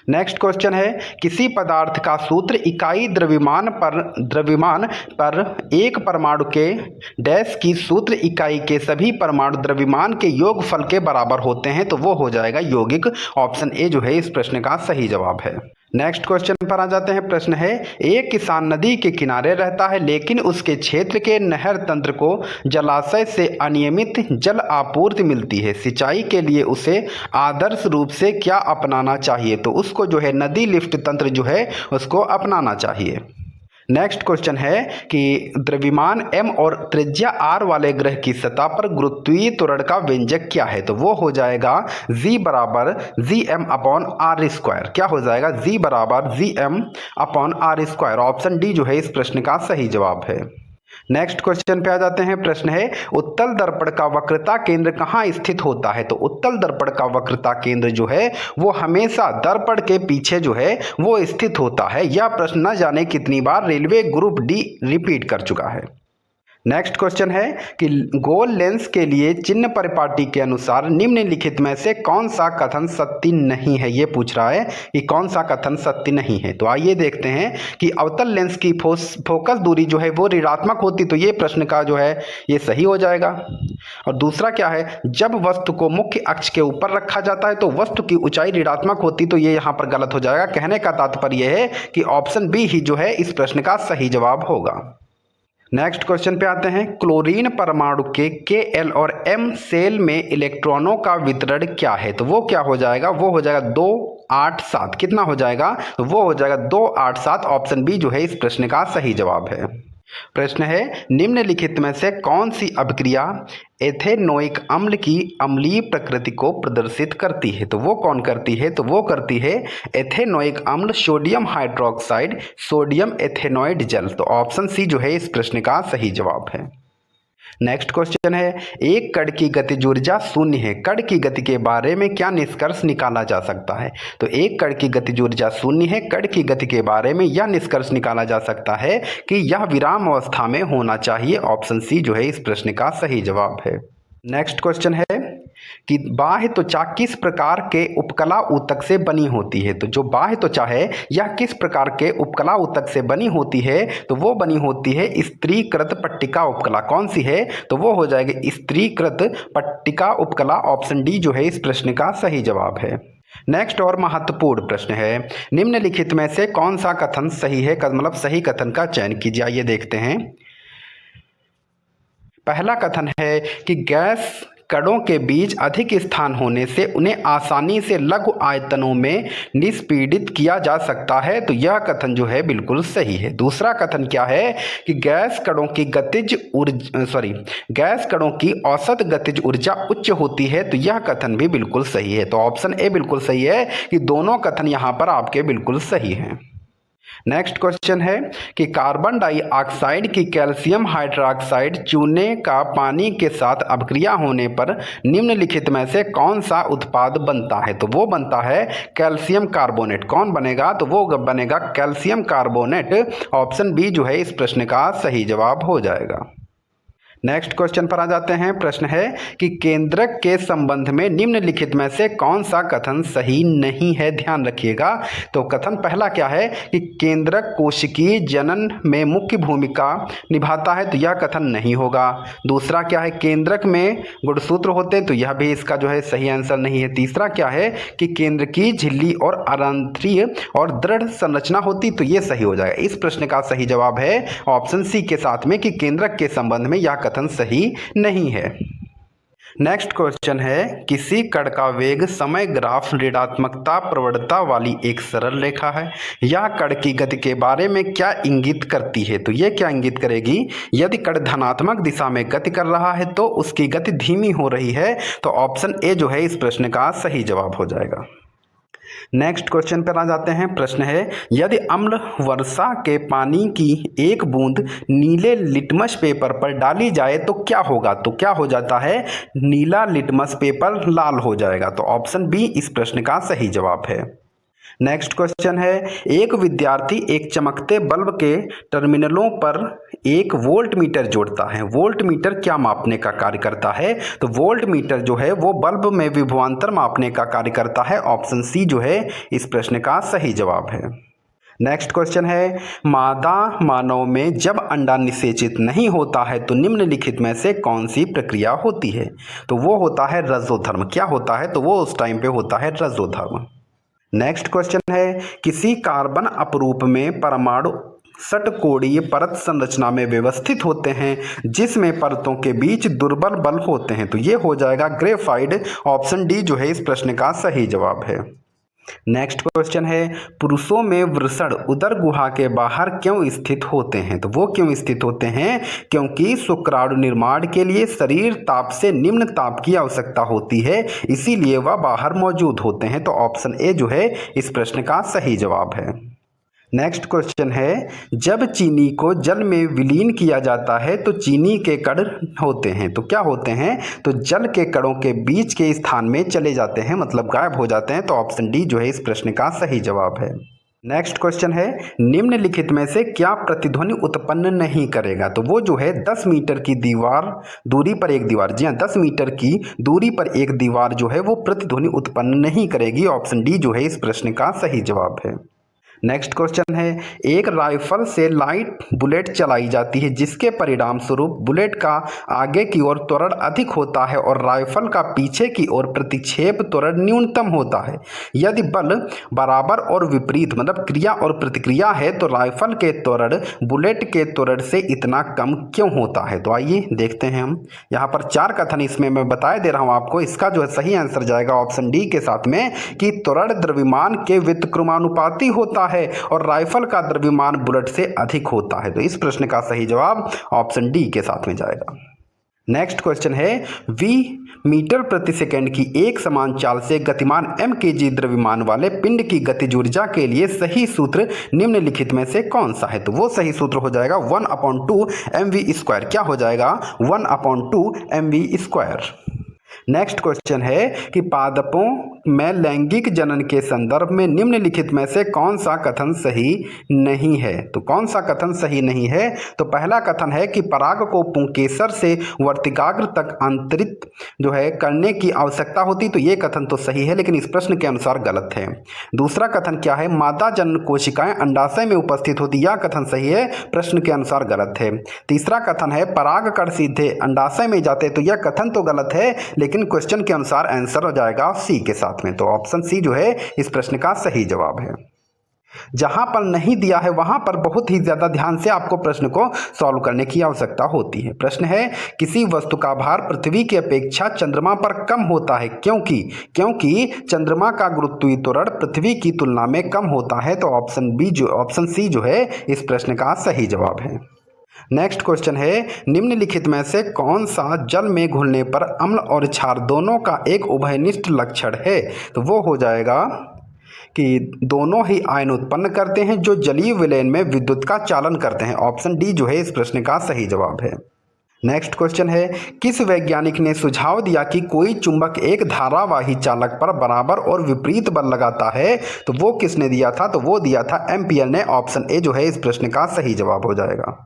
नेक्स्ट क्वेश्चन है, किसी पदार्थ का सूत्र इकाई द्रव्यमान पर एक परमाणु के डैश की सूत्र इकाई के सभी परमाणु द्रव्यमान के योगफल के बराबर होते हैं, तो वो हो जाएगा यौगिक। ऑप्शन ए जो है इस प्रश्न का सही जवाब है। नेक्स्ट क्वेश्चन पर आ जाते हैं। प्रश्न है, एक किसान नदी के किनारे रहता है लेकिन उसके क्षेत्र के नहर तंत्र को जलाशय से अनियमित जल आपूर्ति मिलती है। सिंचाई के लिए उसे आदर्श रूप से क्या अपनाना चाहिए? तो उसको जो है नदी लिफ्ट तंत्र जो है उसको अपनाना चाहिए। नेक्स्ट क्वेश्चन है कि द्रव्यमान m और त्रिज्या r वाले ग्रह की सतह पर गुरुत्वीय त्वरण का व्यंजक क्या है? तो वो हो जाएगा g बराबर gm/r²। क्या हो जाएगा? g बराबर gm/r²। ऑप्शन डी जो है इस प्रश्न का सही जवाब है। नेक्स्ट क्वेश्चन पे आ जाते हैं। प्रश्न है, उत्तल दर्पण का वक्रता केंद्र कहाँ स्थित होता है? तो उत्तल दर्पण का वक्रता केंद्र जो है वो हमेशा दर्पण के पीछे जो है वो स्थित होता है। यह प्रश्न न जाने कितनी बार रेलवे ग्रुप डी रिपीट कर चुका है। नेक्स्ट क्वेश्चन है कि गोल लेंस के लिए चिन्ह परिपाटी के अनुसार निम्नलिखित में से कौन सा कथन सत्य नहीं है? ये पूछ रहा है कि कौन सा कथन सत्य नहीं है। तो आइए देखते हैं कि अवतल लेंस की फोकस दूरी जो है वो ऋणात्मक होती, तो ये प्रश्न का जो है ये सही हो जाएगा। और दूसरा क्या है, जब वस्तु को मुख्य अक्ष के ऊपर रखा जाता है तो वस्तु की ऊंचाई ऋणात्मक होती, तो ये यहाँ पर गलत हो जाएगा। कहने का तात्पर्य है कि ऑप्शन बी ही जो है इस प्रश्न का सही जवाब होगा। नेक्स्ट क्वेश्चन पे आते हैं। क्लोरीन परमाणु के Kl और M सेल में इलेक्ट्रॉनों का वितरण क्या है? तो वो क्या हो जाएगा? वो हो जाएगा 287। कितना हो जाएगा? तो वो हो जाएगा 287। ऑप्शन बी जो है इस प्रश्न का सही जवाब है। प्रश्न है, निम्नलिखित में से कौन सी अभिक्रिया एथेनोइक अम्ल की अम्लीय प्रकृति को प्रदर्शित करती है? तो वो कौन करती है? तो वो करती है एथेनोइक अम्ल सोडियम हाइड्रोक्साइड सोडियम एथेनॉइड जल। तो ऑप्शन सी जो है इस प्रश्न का सही जवाब है। नेक्स्ट क्वेश्चन है, एक कण की गतिज ऊर्जा शून्य है, कण की गति के बारे में क्या निष्कर्ष निकाला जा सकता है? तो एक कण की गतिज ऊर्जा शून्य है, कण की गति के बारे में यह निष्कर्ष निकाला जा सकता है कि यह विराम अवस्था में होना चाहिए। ऑप्शन सी जो है इस प्रश्न का सही जवाब है। नेक्स्ट क्वेश्चन है कि बाह्य त्वचा किस प्रकार के उपकला ऊतक से बनी होती है? तो जो बाह्य त्वचा है यह किस प्रकार के उपकला ऊतक से बनी होती है? तो वो बनी होती है स्त्रीकृत पट्टिका उपकला। कौन सी है? तो वो हो जाएगी स्त्रीकृत पट्टिका उपकला। ऑप्शन डी जो है इस प्रश्न का सही जवाब है। नेक्स्ट और महत्वपूर्ण प्रश्न है, निम्नलिखित में से कौन सा कथन सही है? मतलब सही कथन का चयन कीजिए। आइए देखते हैं। पहला कथन है कि गैस कणों के बीच अधिक स्थान होने से उन्हें आसानी से लघु आयतनों में निष्पीड़ित किया जा सकता है, तो यह कथन जो है बिल्कुल सही है। दूसरा कथन क्या है कि गैस कणों की औसत गतिज ऊर्जा उच्च होती है, तो यह कथन भी बिल्कुल सही है। तो ऑप्शन ए बिल्कुल सही है कि दोनों कथन यहाँ पर आपके बिल्कुल सही हैं। नेक्स्ट क्वेश्चन है कि कार्बन डाइऑक्साइड की कैल्शियम हाइड्रोक्साइड चूने का पानी के साथ अभिक्रिया होने पर निम्नलिखित में से कौन सा उत्पाद बनता है? तो वो बनता है कैल्शियम कार्बोनेट। कौन बनेगा? तो वो बनेगा कैल्शियम कार्बोनेट। ऑप्शन बी जो है इस प्रश्न का सही जवाब हो जाएगा। नेक्स्ट क्वेश्चन पर आ जाते हैं। प्रश्न है कि केंद्रक के संबंध में निम्नलिखित में से कौन सा कथन सही नहीं है? ध्यान रखिएगा। तो कथन पहला क्या है कि केंद्रक कोशिकीय जनन में मुख्य भूमिका निभाता है, तो यह कथन नहीं होगा। दूसरा क्या है, केंद्रक में गुणसूत्र होते हैं, तो यह भी इसका जो है सही आंसर नहीं है। तीसरा क्या है कि केंद्र की झिल्ली और आंतरिक और दृढ़ संरचना होती, तो ये सही हो जाएगा। इस प्रश्न का सही जवाब है ऑप्शन सी के साथ में कि केंद्रक के संबंध में यह कथन सही नहीं है। नेक्स्ट क्वेश्चन है, किसी कण का वेग समय ग्राफ ऋणात्मकता प्रवणता वाली एक सरल रेखा है, यह कण की गति के बारे में क्या इंगित करती है? तो यह क्या इंगित करेगी? यदि कण धनात्मक दिशा में गति कर रहा है तो उसकी गति धीमी हो रही है, तो ऑप्शन ए जो है इस प्रश्न का सही जवाब हो जाएगा। नेक्स्ट क्वेश्चन पर आ जाते हैं। प्रश्न है, यदि अम्ल वर्षा के पानी की एक बूंद नीले लिटमस पेपर पर डाली जाए तो क्या होगा? तो क्या हो जाता है? नीला लिटमस पेपर लाल हो जाएगा। तो ऑप्शन बी इस प्रश्न का सही जवाब है। नेक्स्ट क्वेश्चन है, एक विद्यार्थी एक चमकते बल्ब के टर्मिनलों पर एक वोल्ट मीटर जोड़ता है। वोल्ट मीटर क्या मापने का कार्य करता है? तो वोल्ट मीटर जो है वो बल्ब में विभवांतर मापने का कार्य करता है। ऑप्शन सी जो है इस प्रश्न का सही जवाब है। नेक्स्ट क्वेश्चन है, मादा मानव में जब अंडा निषेचित नहीं होता है तो निम्नलिखित में से कौन सी प्रक्रिया होती है? तो वो होता है रजोधर्म। क्या होता है? तो वो उस टाइम पे होता है रजोधर्म। नेक्स्ट क्वेश्चन है, किसी कार्बन अपरूप में परमाणु षटकोणीय परत संरचना में व्यवस्थित होते हैं जिसमें परतों के बीच दुर्बल बल होते हैं। तो ये हो जाएगा ग्रेफाइट। ऑप्शन डी जो है इस प्रश्न का सही जवाब है। नेक्स्ट क्वेश्चन है, पुरुषों में वृषण उदर गुहा के बाहर क्यों स्थित होते हैं? तो वो क्यों स्थित होते हैं? क्योंकि शुक्राणु निर्माण के लिए शरीर ताप से निम्न ताप की आवश्यकता होती है, इसीलिए वह बाहर मौजूद होते हैं। तो ऑप्शन ए जो है इस प्रश्न का सही जवाब है। नेक्स्ट क्वेश्चन है, जब चीनी को जल में विलीन किया जाता है तो चीनी के कण होते हैं। तो क्या होते हैं? तो जल के कणों के बीच के स्थान में चले जाते हैं, मतलब गायब हो जाते हैं। तो ऑप्शन डी जो है इस प्रश्न का सही जवाब है। नेक्स्ट क्वेश्चन है, निम्नलिखित में से क्या प्रतिध्वनि उत्पन्न नहीं करेगा? तो वो जो है 10 मीटर की दीवार दूरी पर एक दीवार, जी हाँ 10 मीटर की दूरी पर एक दीवार जो है वो प्रतिध्वनि उत्पन्न नहीं करेगी। ऑप्शन डी जो है इस प्रश्न का सही जवाब है। नेक्स्ट क्वेश्चन है, एक राइफल से लाइट बुलेट चलाई जाती है जिसके परिणाम स्वरूप बुलेट का आगे की ओर त्वरण अधिक होता है और राइफल का पीछे की ओर प्रतिक्षेप त्वरण न्यूनतम होता है। यदि बल बराबर और विपरीत मतलब क्रिया और प्रतिक्रिया है तो राइफल के त्वरण बुलेट के त्वरण से इतना कम क्यों होता है? तो आइए देखते हैं हम। यहाँ पर 4 कथन इसमें मैं बता दे रहा हूँ आपको। इसका जो है सही आंसर जाएगा ऑप्शन डी के साथ में कि त्वरण द्रव्यमान के व्युत्क्रमानुपाती होता है और राइफल का द्रव्यमान बुलेट से अधिक होता है। तो इस प्रश्न का सही जवाब ऑप्शन डी के साथ में जाएगा। नेक्स्ट क्वेश्चन है, v मीटर प्रति सेकंड की एक समान चाल से गतिमान m kg द्रव्यमान वाले पिंड की गतिज ऊर्जा के लिए सही सूत्र निम्नलिखित में से कौन सा है? तो वो सही सूत्र हो जाएगा 1/2 mv²। क्या हो जाएगा? 1/2 mv²। नेक्स्ट क्वेश्चन है कि पादपों में लैंगिक जनन के संदर्भ में निम्नलिखित में से कौन सा कथन सही नहीं है? तो कौन सा कथन सही नहीं है? तो पहला कथन है कि पराग को पुंकेसर से वर्तिकाग्र तक अंतरित जो है करने की आवश्यकता होती। तो ये कथन तो सही है लेकिन इस प्रश्न के अनुसार गलत है। दूसरा कथन क्या है? मादा जनन कोशिकाएं अंडाशय में उपस्थित होती। यह कथन सही है, प्रश्न के अनुसार गलत है। तीसरा कथन है पराग कण सीधे अंडाशय में जाते। तो यह कथन तो गलत है लेकिन क्वेश्चन के अनुसार आंसर हो जाएगा सी के साथ में। तो ऑप्शन सी जो है इस प्रश्न का सही जवाब है। जहां पर नहीं दिया है वहां पर बहुत ही ज्यादा ध्यान से आपको प्रश्न को सॉल्व करने की आवश्यकता होती है। प्रश्न है, किसी वस्तु का भार पृथ्वी की अपेक्षा चंद्रमा पर कम होता है क्योंकि चंद्रमा का गुरुत्वीय त्वरण पृथ्वी की तुलना में कम होता है। तो ऑप्शन सी जो है इस प्रश्न का सही जवाब है। नेक्स्ट क्वेश्चन है, निम्नलिखित में से कौन सा जल में घुलने पर अम्ल और क्षार दोनों का एक उभयनिष्ठ लक्षण है? तो वो हो जाएगा कि दोनों ही आयन उत्पन्न करते हैं जो जलीय विलयन में विद्युत का चालन करते हैं। ऑप्शन डी जो है इस प्रश्न का सही जवाब है। नेक्स्ट क्वेश्चन है, किस वैज्ञानिक ने सुझाव दिया कि कोई चुंबक एक धारावाही चालक पर बराबर और विपरीत बल लगाता है? तो वो किसने दिया था? तो वो दिया था एम्पियर ने। ऑप्शन ए जो है इस प्रश्न का सही जवाब हो जाएगा।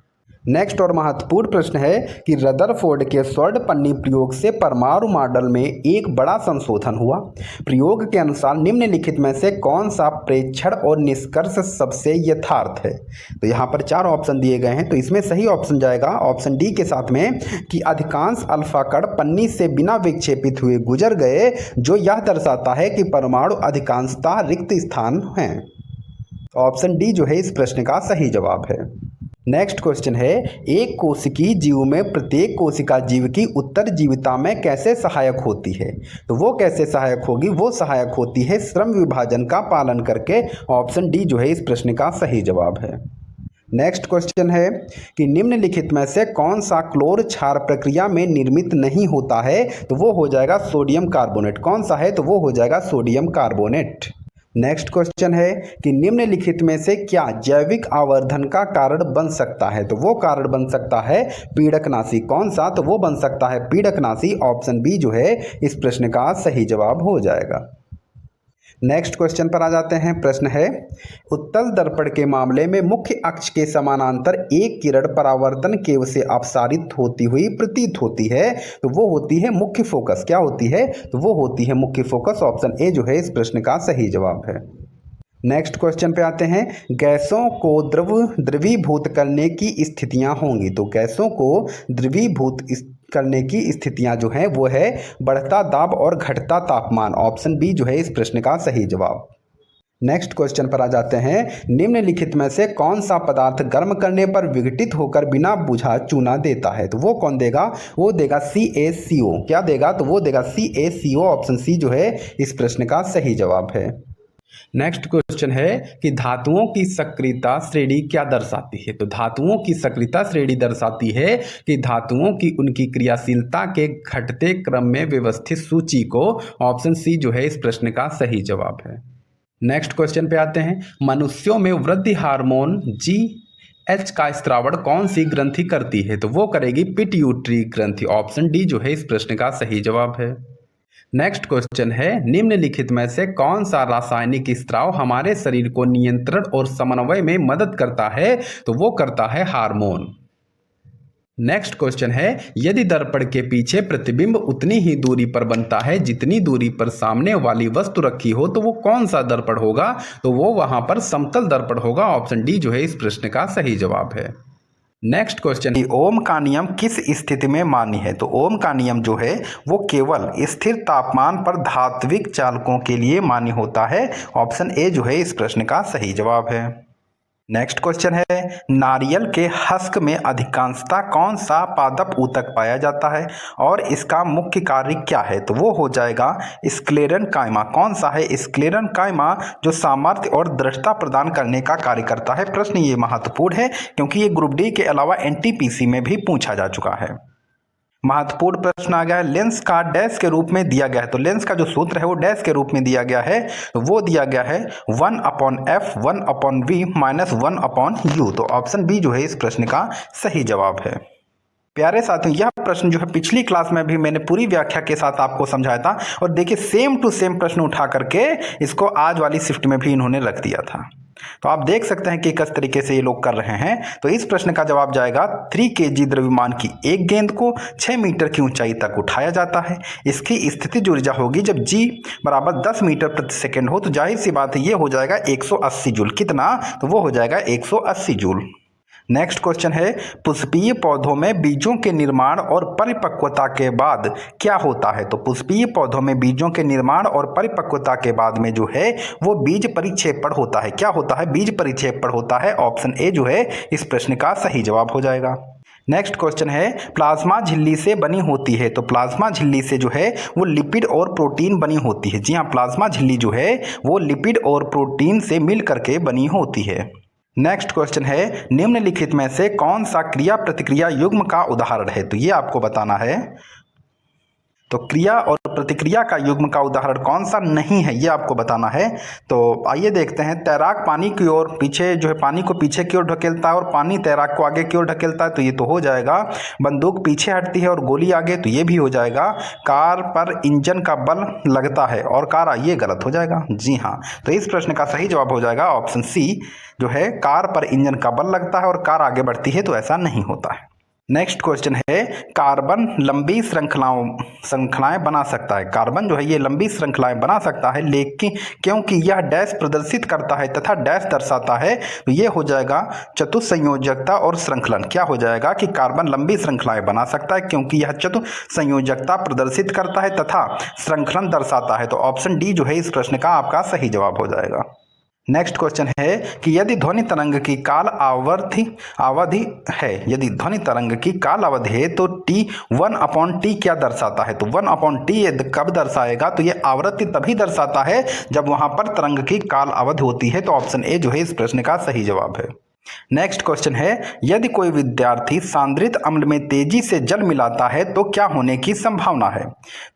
नेक्स्ट और महत्वपूर्ण प्रश्न है कि रदरफोर्ड के स्वर्ण पन्नी प्रयोग से परमाणु मॉडल में एक बड़ा संशोधन हुआ। प्रयोग के अनुसार निम्नलिखित में से कौन सा प्रेक्षण और निष्कर्ष सबसे यथार्थ है? तो यहाँ पर 4 ऑप्शन दिए गए हैं। तो इसमें सही ऑप्शन जाएगा ऑप्शन डी के साथ में कि अधिकांश अल्फा कण पन्नी से बिना विक्षेपित हुए गुजर गए, जो यह दर्शाता है कि परमाणु अधिकांशतः रिक्त स्थान हैं। ऑप्शन डी जो है इस प्रश्न का सही जवाब है। नेक्स्ट क्वेश्चन है, एक कोशिकीय जीव में प्रत्येक कोशिका जीव की उत्तरजीविता में कैसे सहायक होती है? तो वो कैसे सहायक होगी? वो सहायक होती है श्रम विभाजन का पालन करके। ऑप्शन डी जो है इस प्रश्न का सही जवाब है। नेक्स्ट क्वेश्चन है कि निम्नलिखित में से कौन सा क्लोर क्षार प्रक्रिया में निर्मित नहीं होता है? तो वो हो जाएगा सोडियम कार्बोनेट। कौन सा है? तो वो हो जाएगा सोडियम कार्बोनेट। नेक्स्ट क्वेश्चन है कि निम्नलिखित में से क्या जैविक आवर्धन का कारण बन सकता है? तो वो कारण बन सकता है पीड़कनाशी। कौन सा? तो वो बन सकता है पीड़कनाशी। ऑप्शन बी जो है इस प्रश्न का सही जवाब हो जाएगा। नेक्स्ट क्वेश्चन पर आ जाते हैं। प्रश्न है, उत्तल दर्पण के मामले में मुख्य अक्ष के समानांतर एक किरण परावर्तन केंद्र से अपसारित होती हुई प्रतीत होती है, तो वो होती है मुख्य फोकस। क्या होती है? तो वो होती है मुख्य फोकस। ऑप्शन ए जो है इस प्रश्न का सही जवाब है। नेक्स्ट क्वेश्चन पे आते हैं। गैसों को द्रवीभूत करने की स्थितियां होंगी, तो गैसों को द्रवीभूत करने की स्थितियां जो हैं वो है बढ़ता दाब और घटता तापमान। ऑप्शन बी जो है इस प्रश्न का सही जवाब। नेक्स्ट क्वेश्चन पर आ जाते हैं। निम्नलिखित में से कौन सा पदार्थ गर्म करने पर विघटित होकर बिना बुझा चूना देता है, तो वो कौन देगा? वो देगा CaCO। क्या देगा? तो वो देगा CaCO। ऑप्शन सी जो है इस प्रश्न का सही जवाब है। नेक्स्ट क्वेश्चन है कि धातुओं की सक्रियता श्रेणी क्या दर्शाती है, तो धातुओं की सक्रियता श्रेणी दर्शाती है कि धातुओं की उनकी क्रियाशीलता के घटते क्रम में व्यवस्थित सूची को। ऑप्शन सी जो है इस प्रश्न का सही जवाब है। नेक्स्ट क्वेश्चन पे आते हैं। मनुष्यों में वृद्धि हार्मोन GH का स्त्रावण कौन सी ग्रंथि करती है, तो वो करेगी पिट्यूटरी ग्रंथि। ऑप्शन डी जो है इस प्रश्न का सही जवाब है। नेक्स्ट क्वेश्चन है। निम्नलिखित में से कौन सा रासायनिक स्त्राव हमारे शरीर को नियंत्रण और समन्वय में मदद करता है, तो वो करता है हार्मोन। नेक्स्ट क्वेश्चन है। यदि दर्पण के पीछे प्रतिबिंब उतनी ही दूरी पर बनता है जितनी दूरी पर सामने वाली वस्तु रखी हो, तो वो कौन सा दर्पण होगा, तो वो वहां पर समतल दर्पण होगा। ऑप्शन डी जो है इस प्रश्न का सही जवाब है। नेक्स्ट क्वेश्चन, ओम का नियम किस स्थिति में मान्य है, तो ओम का नियम जो है वो केवल स्थिर तापमान पर धात्विक चालकों के लिए मान्य होता है। ऑप्शन ए जो है इस प्रश्न का सही जवाब है। नेक्स्ट क्वेश्चन है। नारियल के हस्क में अधिकांशतः कौन सा पादप ऊतक पाया जाता है और इसका मुख्य कार्य क्या है, तो वो हो जाएगा स्क्लेरेनकाइमा। कौन सा है? स्क्लेरेनकाइमा, जो सामर्थ्य और दृढ़ता प्रदान करने का कार्य करता है। प्रश्न ये महत्वपूर्ण है क्योंकि ये ग्रुप डी के अलावा NTPC में भी पूछा जा चुका है। महत्वपूर्ण प्रश्न आ गया है। लेंस का डैश के रूप में दिया गया है, तो लेंस का जो सूत्र है वो डैश के रूप में दिया गया है, तो वो दिया गया है 1/f 1/v - 1/u। तो ऑप्शन बी जो है इस प्रश्न का सही जवाब है। प्यारे साथियों, यह प्रश्न जो है पिछली क्लास में भी मैंने पूरी व्याख्या के साथ आपको समझाया था, और देखिए सेम टू सेम प्रश्न उठा करके इसको आज वाली शिफ्ट में भी इन्होंने रख दिया था। तो आप देख सकते हैं कि किस तरीके से ये लोग कर रहे हैं। तो इस प्रश्न का जवाब जाएगा 3 kg द्रव्यमान की एक गेंद को 6 मीटर की ऊंचाई तक उठाया जाता है। इसकी स्थितिज ऊर्जा होगी जब G बराबर 10 मीटर प्रति सेकंड हो, तो जाहिर सी बात है ये हो जाएगा 180 जूल। कितना? तो वो हो जाएगा 180 जूल। नेक्स्ट क्वेश्चन है। पुष्पीय पौधों में बीजों के निर्माण और परिपक्वता के बाद क्या होता है, तो पुष्पीय पौधों में बीजों के निर्माण और परिपक्वता के बाद में जो है वो बीज परिक्षेपण होता है। क्या होता है? बीज परिक्षेपण होता है। ऑप्शन ए जो है इस प्रश्न का सही जवाब हो जाएगा। नेक्स्ट क्वेश्चन है। प्लाज्मा झिल्ली से बनी होती है, तो प्लाज्मा झिल्ली से जो है वो लिपिड और प्रोटीन बनी होती है। जी हाँ, प्लाज्मा झिल्ली जो है वो लिपिड और प्रोटीन से मिल करके बनी होती है। नेक्स्ट क्वेश्चन है। निम्नलिखित में से कौन सा क्रिया प्रतिक्रिया युग्म का उदाहरण है, तो ये आपको बताना है। तो क्रिया और प्रतिक्रिया का युग्म का उदाहरण कौन सा नहीं है, ये आपको बताना है। तो आइए देखते हैं। तैराक पानी की ओर पीछे जो है पानी को पीछे की ओर ढकेलता है और पानी तैराक को आगे की ओर ढकेलता है, तो ये तो हो जाएगा। बंदूक पीछे हटती है और गोली आगे, तो ये भी हो जाएगा। कार पर इंजन का बल लगता है और कार, ये गलत हो जाएगा। जी हाँ, तो इस प्रश्न का सही जवाब हो जाएगा ऑप्शन सी जो है, कार पर इंजन का बल लगता है और कार आगे बढ़ती है, तो ऐसा नहीं होता है। नेक्स्ट क्वेश्चन है। कार्बन लंबी श्रृंखलाएं बना सकता है। कार्बन जो है ये लंबी श्रृंखलाएं बना सकता है, लेकिन क्योंकि यह डैश प्रदर्शित करता है तथा डैश दर्शाता है, तो ये हो जाएगा चतुस्संयोजकता और श्रृंखलन। क्या हो जाएगा कि कार्बन लंबी श्रृंखलाएं बना सकता है क्योंकि यह चतुस्संयोजकता प्रदर्शित करता है तथा श्रृंखलन दर्शाता है। तो ऑप्शन डी जो है इस प्रश्न का आपका सही जवाब हो जाएगा। नेक्स्ट क्वेश्चन है कि यदि ध्वनि तरंग की काल अवधि है, यदि ध्वनि तरंग की काल अवधि है तो T 1/T क्या दर्शाता है, तो 1/T कब दर्शाएगा, तो ये आवृत्ति तभी दर्शाता है जब वहां पर तरंग की काल अवधि होती है। तो ऑप्शन ए जो है इस प्रश्न का सही जवाब है। नेक्स्ट क्वेश्चन है। यदि कोई विद्यार्थी सांद्रित अम्ल में तेजी से जल मिलाता है तो क्या होने की संभावना है,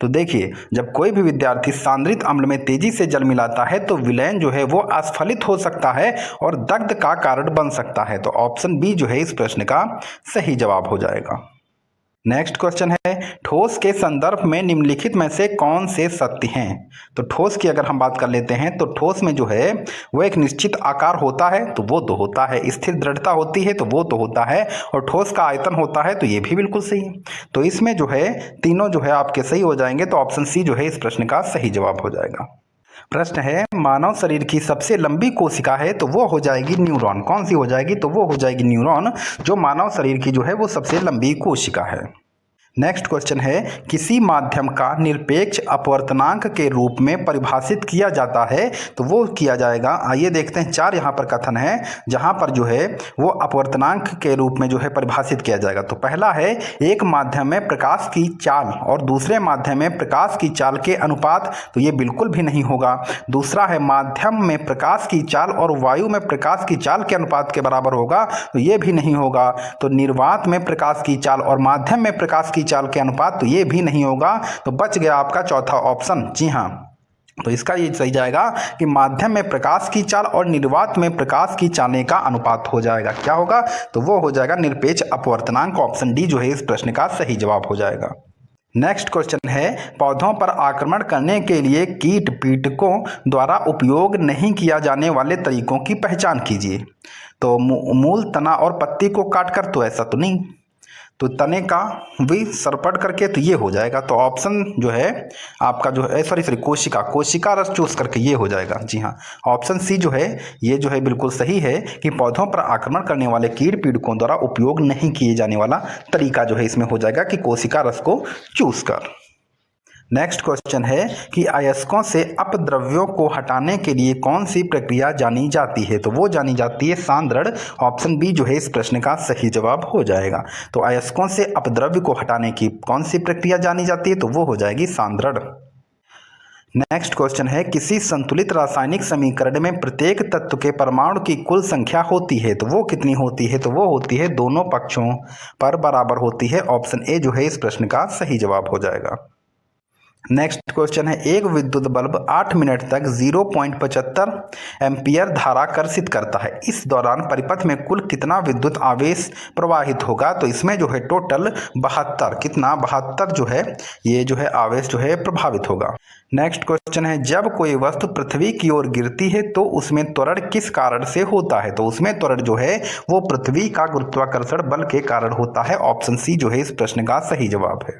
तो देखिए जब कोई भी विद्यार्थी सांद्रित अम्ल में तेजी से जल मिलाता है तो विलयन जो है वो अस्फलित हो सकता है और दग्ध का कारण बन सकता है। तो ऑप्शन बी जो है इस प्रश्न का सही जवाब हो जाएगा। नेक्स्ट क्वेश्चन है ठोस के संदर्भ में निम्नलिखित में से कौन से सत्य हैं। तो ठोस की अगर हम बात कर लेते हैं तो ठोस में जो है वो एक निश्चित आकार होता है तो वो तो होता है, स्थिर दृढ़ता होती है तो वो तो होता है, और ठोस का आयतन होता है तो ये भी बिल्कुल सही है। तो इसमें जो है तीनों जो है आपके सही हो जाएंगे, तो ऑप्शन सी जो है इस प्रश्न का सही जवाब हो जाएगा। प्रश्न है मानव शरीर की सबसे लंबी कोशिका है तो वो हो जाएगी न्यूरॉन। कौन सी हो जाएगी? तो वो हो जाएगी न्यूरॉन, जो मानव शरीर की जो है वो सबसे लंबी कोशिका है। नेक्स्ट क्वेश्चन है किसी माध्यम का निरपेक्ष अपवर्तनांक के रूप में परिभाषित किया जाता है तो वो किया जाएगा, आइए देखते हैं। 4 यहाँ पर कथन है जहाँ पर जो है वो अपवर्तनांक के रूप में जो है परिभाषित किया जाएगा। तो पहला है एक माध्यम में प्रकाश की चाल और दूसरे माध्यम में प्रकाश की चाल के अनुपात, तो ये बिल्कुल भी नहीं होगा। दूसरा है माध्यम में प्रकाश की चाल और वायु में प्रकाश की चाल के अनुपात के बराबर होगा, तो ये भी नहीं होगा। तो निर्वात में प्रकाश की चाल और माध्यम में प्रकाश की चाल के अनुपात, तो ये भी नहीं होगा। तो बच गया आपका चौथा ऑप्शन। जी हाँ, तो इसका ये सही जाएगा कि माध्यम में प्रकाश की चाल और निर्वात में प्रकाश की चाल का अनुपात हो जाएगा। क्या होगा? तो वो हो जाएगा निरपेक्ष अपवर्तनांक। ऑप्शन डी जो है इस प्रश्न का सही जवाब हो जाएगा। नेक्स्ट क्वेश्चन है पौधों पर आक्रमण करने के लिए कीट पीड़कों द्वारा उपयोग नहीं किया जाने वाले तरीकों की पहचान कीजिए। तो मूल, तना और पत्ती को काटकर, तो ऐसा तो नहीं, तो तने का भी सरपट करके, तो ये हो जाएगा। तो ऑप्शन जो है आपका जो है सॉरी कोशिका रस चूस करके ये हो जाएगा। जी हाँ, ऑप्शन सी जो है ये जो है बिल्कुल सही है कि पौधों पर आक्रमण करने वाले कीट पीड़कों द्वारा उपयोग नहीं किए जाने वाला तरीका जो है इसमें हो जाएगा कि कोशिका रस को चूस कर। नेक्स्ट क्वेश्चन है कि अयस्कों से अपद्रव्यों को हटाने के लिए कौन सी प्रक्रिया जानी जाती है। तो वो जानी जाती है सांद्रण। ऑप्शन बी जो है इस प्रश्न का सही जवाब हो जाएगा। तो अयस्कों से अपद्रव्य को हटाने की कौन सी प्रक्रिया जानी जाती है, तो वो हो जाएगी सांद्रण। नेक्स्ट क्वेश्चन है किसी संतुलित रासायनिक समीकरण में प्रत्येक तत्व के परमाणु की कुल संख्या होती है, तो वो कितनी होती है? तो वो होती है दोनों पक्षों पर बराबर होती है। ऑप्शन ए जो है इस प्रश्न का सही जवाब हो जाएगा। नेक्स्ट क्वेश्चन है एक विद्युत बल्ब 8 मिनट तक 0.75 एम्पियर धारा कर्षित करता है। इस दौरान परिपथ में कुल कितना विद्युत आवेश प्रवाहित होगा? तो इसमें जो है टोटल 72 जो है ये जो है आवेश जो है प्रभावित होगा। नेक्स्ट क्वेश्चन है जब कोई वस्तु पृथ्वी की ओर गिरती है तो उसमें त्वरण किस कारण से होता है? तो उसमें त्वरण जो है वो पृथ्वी का गुरुत्वाकर्षण बल के कारण होता है। ऑप्शन सी जो है इस प्रश्न का सही जवाब है।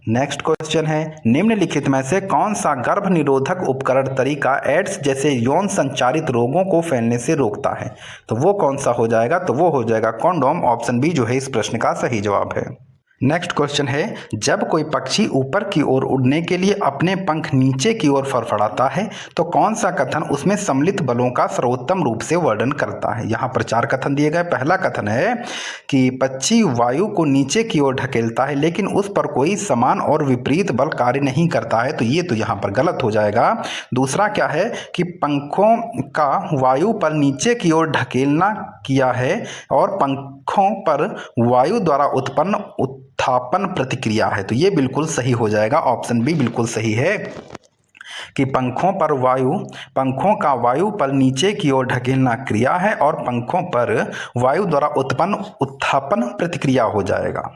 नेक्स्ट क्वेश्चन है निम्नलिखित में से कौन सा गर्भ निरोधक उपकरण तरीका एड्स जैसे यौन संचारित रोगों को फैलने से रोकता है? तो वो कौन सा हो जाएगा? तो वो हो जाएगा कॉन्डोम। ऑप्शन बी जो है इस प्रश्न का सही जवाब है। नेक्स्ट क्वेश्चन है जब कोई पक्षी ऊपर की ओर उड़ने के लिए अपने पंख नीचे की ओर फड़फड़ाता है तो कौन सा कथन उसमें सम्मिलित बलों का सर्वोत्तम रूप से वर्णन करता है? यहाँ पर 4 कथन दिए गए। पहला कथन है कि पक्षी वायु को नीचे की ओर ढकेलता है लेकिन उस पर कोई समान और विपरीत बल कार्य नहीं करता है, तो ये तो यहाँ पर गलत हो जाएगा। दूसरा क्या है कि पंखों का वायु पर नीचे की ओर ढकेलना किया है और पंखों पर वायु द्वारा उत्पन्न उत्थापन प्रतिक्रिया है, तो ये बिल्कुल सही हो जाएगा। ऑप्शन बी बिल्कुल सही है कि पंखों का वायु पर नीचे की ओर ढकेलना क्रिया है और पंखों पर वायु द्वारा उत्पन्न उत्थापन प्रतिक्रिया हो जाएगा।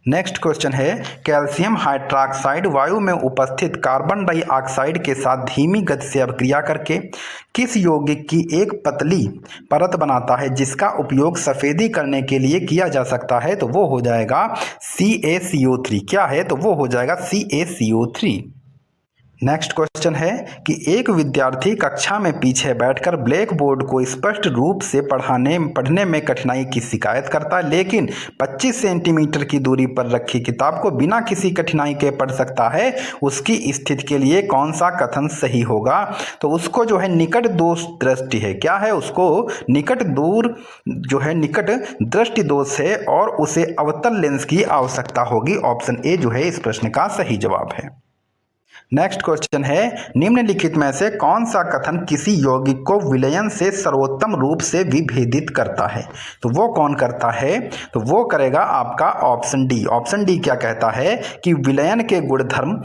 नेक्स्ट क्वेश्चन है कैल्शियम हाइड्रॉक्साइड वायु में उपस्थित कार्बन डाइऑक्साइड के साथ धीमी गति से अभिक्रिया करके किस यौगिक की एक पतली परत बनाता है जिसका उपयोग सफेदी करने के लिए किया जा सकता है? तो वो हो जाएगा CaCO3। क्या है? तो वो हो जाएगा CaCO3। नेक्स्ट क्वेश्चन है कि एक विद्यार्थी कक्षा में पीछे बैठकर ब्लैक बोर्ड को स्पष्ट रूप से पढ़ने में कठिनाई की शिकायत करता है लेकिन 25 सेंटीमीटर की दूरी पर रखी किताब को बिना किसी कठिनाई के पढ़ सकता है। उसकी स्थिति के लिए कौन सा कथन सही होगा? तो उसको जो है निकट दोष दृष्टि है। क्या है? उसको निकट दृष्टि दोष है और उसे अवतल लेंस की आवश्यकता होगी। ऑप्शन ए जो है इस प्रश्न का सही जवाब है। नेक्स्ट क्वेश्चन है निम्नलिखित में से कौन सा कथन किसी यौगिक को विलयन से सर्वोत्तम रूप से विभेदित करता है? तो वो कौन करता है? तो वो करेगा आपका ऑप्शन डी। ऑप्शन डी क्या कहता है कि विलयन के गुणधर्म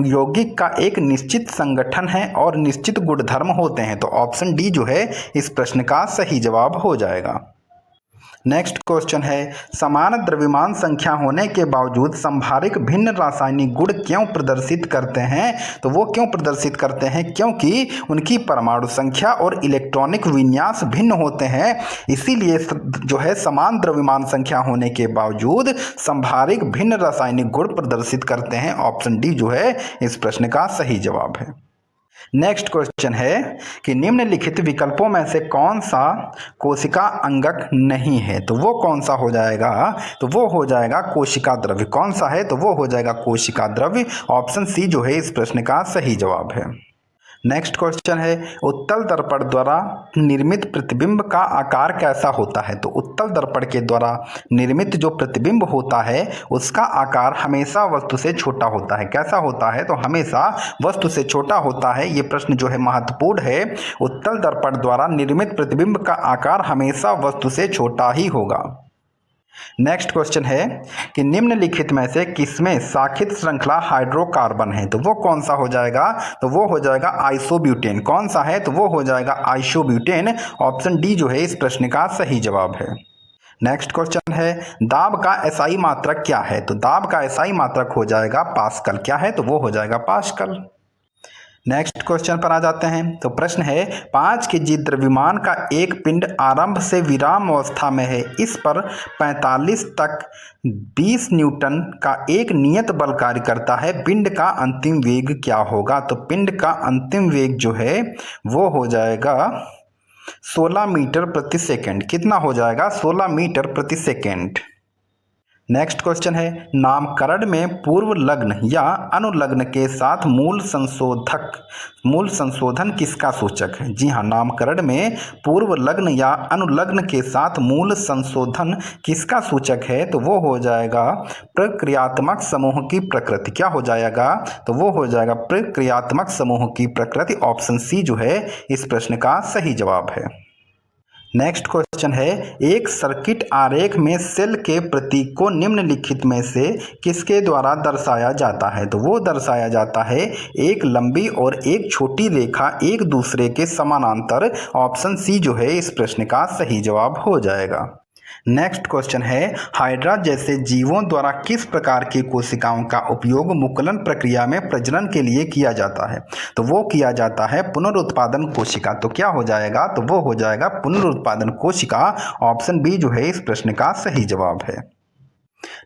यौगिक का एक निश्चित संगठन है और निश्चित गुणधर्म होते हैं। तो ऑप्शन डी जो है इस प्रश्न का सही जवाब हो जाएगा। नेक्स्ट क्वेश्चन है, समान द्रव्यमान संख्या होने के बावजूद संभारिक भिन्न रासायनिक गुण क्यों प्रदर्शित करते हैं? तो वो क्यों प्रदर्शित करते हैं? क्योंकि उनकी परमाणु संख्या और इलेक्ट्रॉनिक विन्यास भिन्न होते हैं, इसीलिए जो है समान द्रव्यमान संख्या होने के बावजूद संभारिक भिन्न रासायनिक गुण प्रदर्शित करते हैं। ऑप्शन डी जो है इस प्रश्न का सही जवाब है। नेक्स्ट क्वेश्चन है कि निम्नलिखित विकल्पों में से कौन सा कोशिका अंगक नहीं है? तो वो कौन सा हो जाएगा? तो वो हो जाएगा कोशिका द्रव्य। कौन सा है? तो वो हो जाएगा कोशिका द्रव्य। ऑप्शन सी जो है इस प्रश्न का सही जवाब है। नेक्स्ट क्वेश्चन है, उत्तल दर्पण द्वारा निर्मित प्रतिबिंब का आकार कैसा होता है? तो उत्तल दर्पण के द्वारा निर्मित जो प्रतिबिंब होता है उसका आकार हमेशा वस्तु से छोटा होता है। कैसा होता है? तो हमेशा वस्तु से छोटा होता है। ये प्रश्न जो है महत्वपूर्ण है। उत्तल दर्पण द्वारा निर्मित प्रतिबिंब का आकार हमेशा वस्तु से छोटा ही होगा। नेक्स्ट क्वेश्चन है कि निम्नलिखित में से किसमें शाखित श्रृंखला हाइड्रोकार्बन है? तो वो कौन सा हो जाएगा? तो वो हो जाएगा आइसोब्यूटेन। कौन सा है? तो वो हो जाएगा आइसोब्यूटेन। ऑप्शन डी जो है इस प्रश्न का सही जवाब है। नेक्स्ट क्वेश्चन है, दाब का एसआई मात्रक क्या है? तो दाब का एसआई मात्रक हो जाएगा पास्कल। क्या है? तो वो हो जाएगा पास्कल। नेक्स्ट क्वेश्चन पर आ जाते हैं। तो प्रश्न है, 5 केजी द्रव्यमान का एक पिंड आरंभ से विराम अवस्था में है, इस पर 45 तक 20 न्यूटन का एक नियत बल कार्य करता है, पिंड का अंतिम वेग क्या होगा? तो पिंड का अंतिम वेग जो है वो हो जाएगा 16 मीटर प्रति सेकंड। कितना हो जाएगा? 16 मीटर प्रति सेकंड। नेक्स्ट क्वेश्चन है, नामकरण में पूर्व लग्न या अनुलग्न के साथ मूल संशोधन किसका सूचक है? जी हाँ, नामकरण में पूर्व लग्न या अनुलग्न के साथ मूल संशोधन किसका सूचक है? तो वो हो जाएगा प्रक्रियात्मक समूह की प्रकृति। क्या हो जाएगा? तो वो हो जाएगा प्रक्रियात्मक समूह की प्रकृति। ऑप्शन सी जो है इस प्रश्न का सही जवाब है। नेक्स्ट क्वेश्चन है, एक सर्किट आरेख में सेल के प्रतीक को निम्नलिखित में से किसके द्वारा दर्शाया जाता है? तो वो दर्शाया जाता है एक लंबी और एक छोटी रेखा एक दूसरे के समानांतर। ऑप्शन सी जो है इस प्रश्न का सही जवाब हो जाएगा। नेक्स्ट क्वेश्चन है, हाइड्रा जैसे जीवों द्वारा किस प्रकार की कोशिकाओं का उपयोग मुकुलन प्रक्रिया में प्रजनन के लिए किया जाता है? तो वो किया जाता है पुनरुत्पादन कोशिका। तो क्या हो जाएगा? तो वो हो जाएगा पुनरुत्पादन कोशिका। ऑप्शन बी जो है इस प्रश्न का सही जवाब है।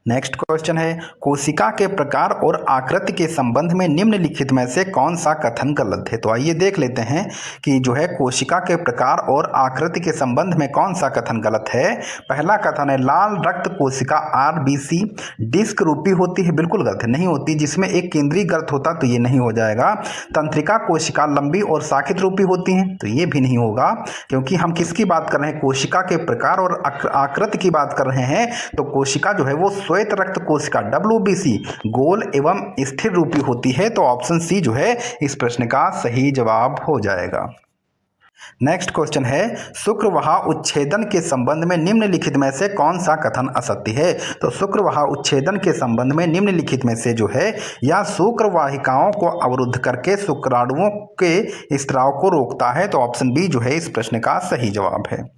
नेक्स्ट क्वेश्चन है, कोशिका के प्रकार और आकृति के संबंध में निम्नलिखित में से कौन सा कथन गलत है? तो आइए देख लेते हैं कि जो है कोशिका के प्रकार और आकृति के संबंध में कौन सा कथन गलत है। पहला कथन है, लाल रक्त कोशिका आरबीसी डिस्क रूपी होती है। बिल्कुल गलत है, नहीं होती। जिसमें एक केंद्रीय गर्त होता तो ये नहीं हो जाएगा। तंत्रिका कोशिका लंबी और शाखित रूपी होती हैं, तो ये भी नहीं होगा, क्योंकि हम किसकी बात कर रहे हैं? कोशिका के प्रकार और आकृति की बात कर रहे हैं। तो कोशिका जो है वो श्वेत रक्त कोशिका WBC गोल एवं स्थिर रूपी होती है। तो ऑप्शन सी जो है इस प्रश्न का सही जवाब हो जाएगा। नेक्स्ट क्वेश्चन है, शुक्रवाह उच्छेदन के संबंध में निम्नलिखित में से कौन सा कथन असत्य है? तो शुक्रवाह उच्छेदन के संबंध में निम्नलिखित में से जो है या शुक्रवाहिकाओं को अवरुद्ध करके शुक्राणुओं के स्त्राव को रोकता है। तो ऑप्शन बी जो है इस प्रश्न का सही जवाब है।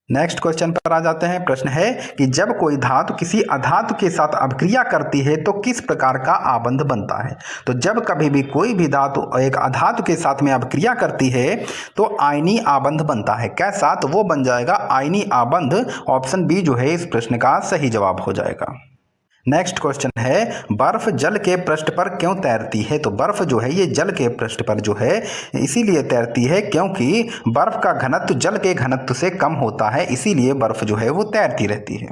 नेक्स्ट क्वेश्चन पर आ जाते हैं। प्रश्न है कि जब कोई धातु किसी अधातु के साथ अभिक्रिया करती है तो किस प्रकार का आबंध बनता है? तो जब कभी भी कोई भी धातु एक अधातु के साथ में अभिक्रिया करती है तो आयनीय आबंध बनता है। कैसा? तो वो बन जाएगा आयनीय आबंध। ऑप्शन बी जो है इस प्रश्न का सही जवाब हो जाएगा। नेक्स्ट क्वेश्चन है, बर्फ जल के पृष्ठ पर क्यों तैरती है? तो बर्फ जो है ये जल के पृष्ठ पर जो है इसीलिए तैरती है क्योंकि बर्फ का घनत्व जल के घनत्व से कम होता है, इसीलिए बर्फ जो है वो तैरती रहती है।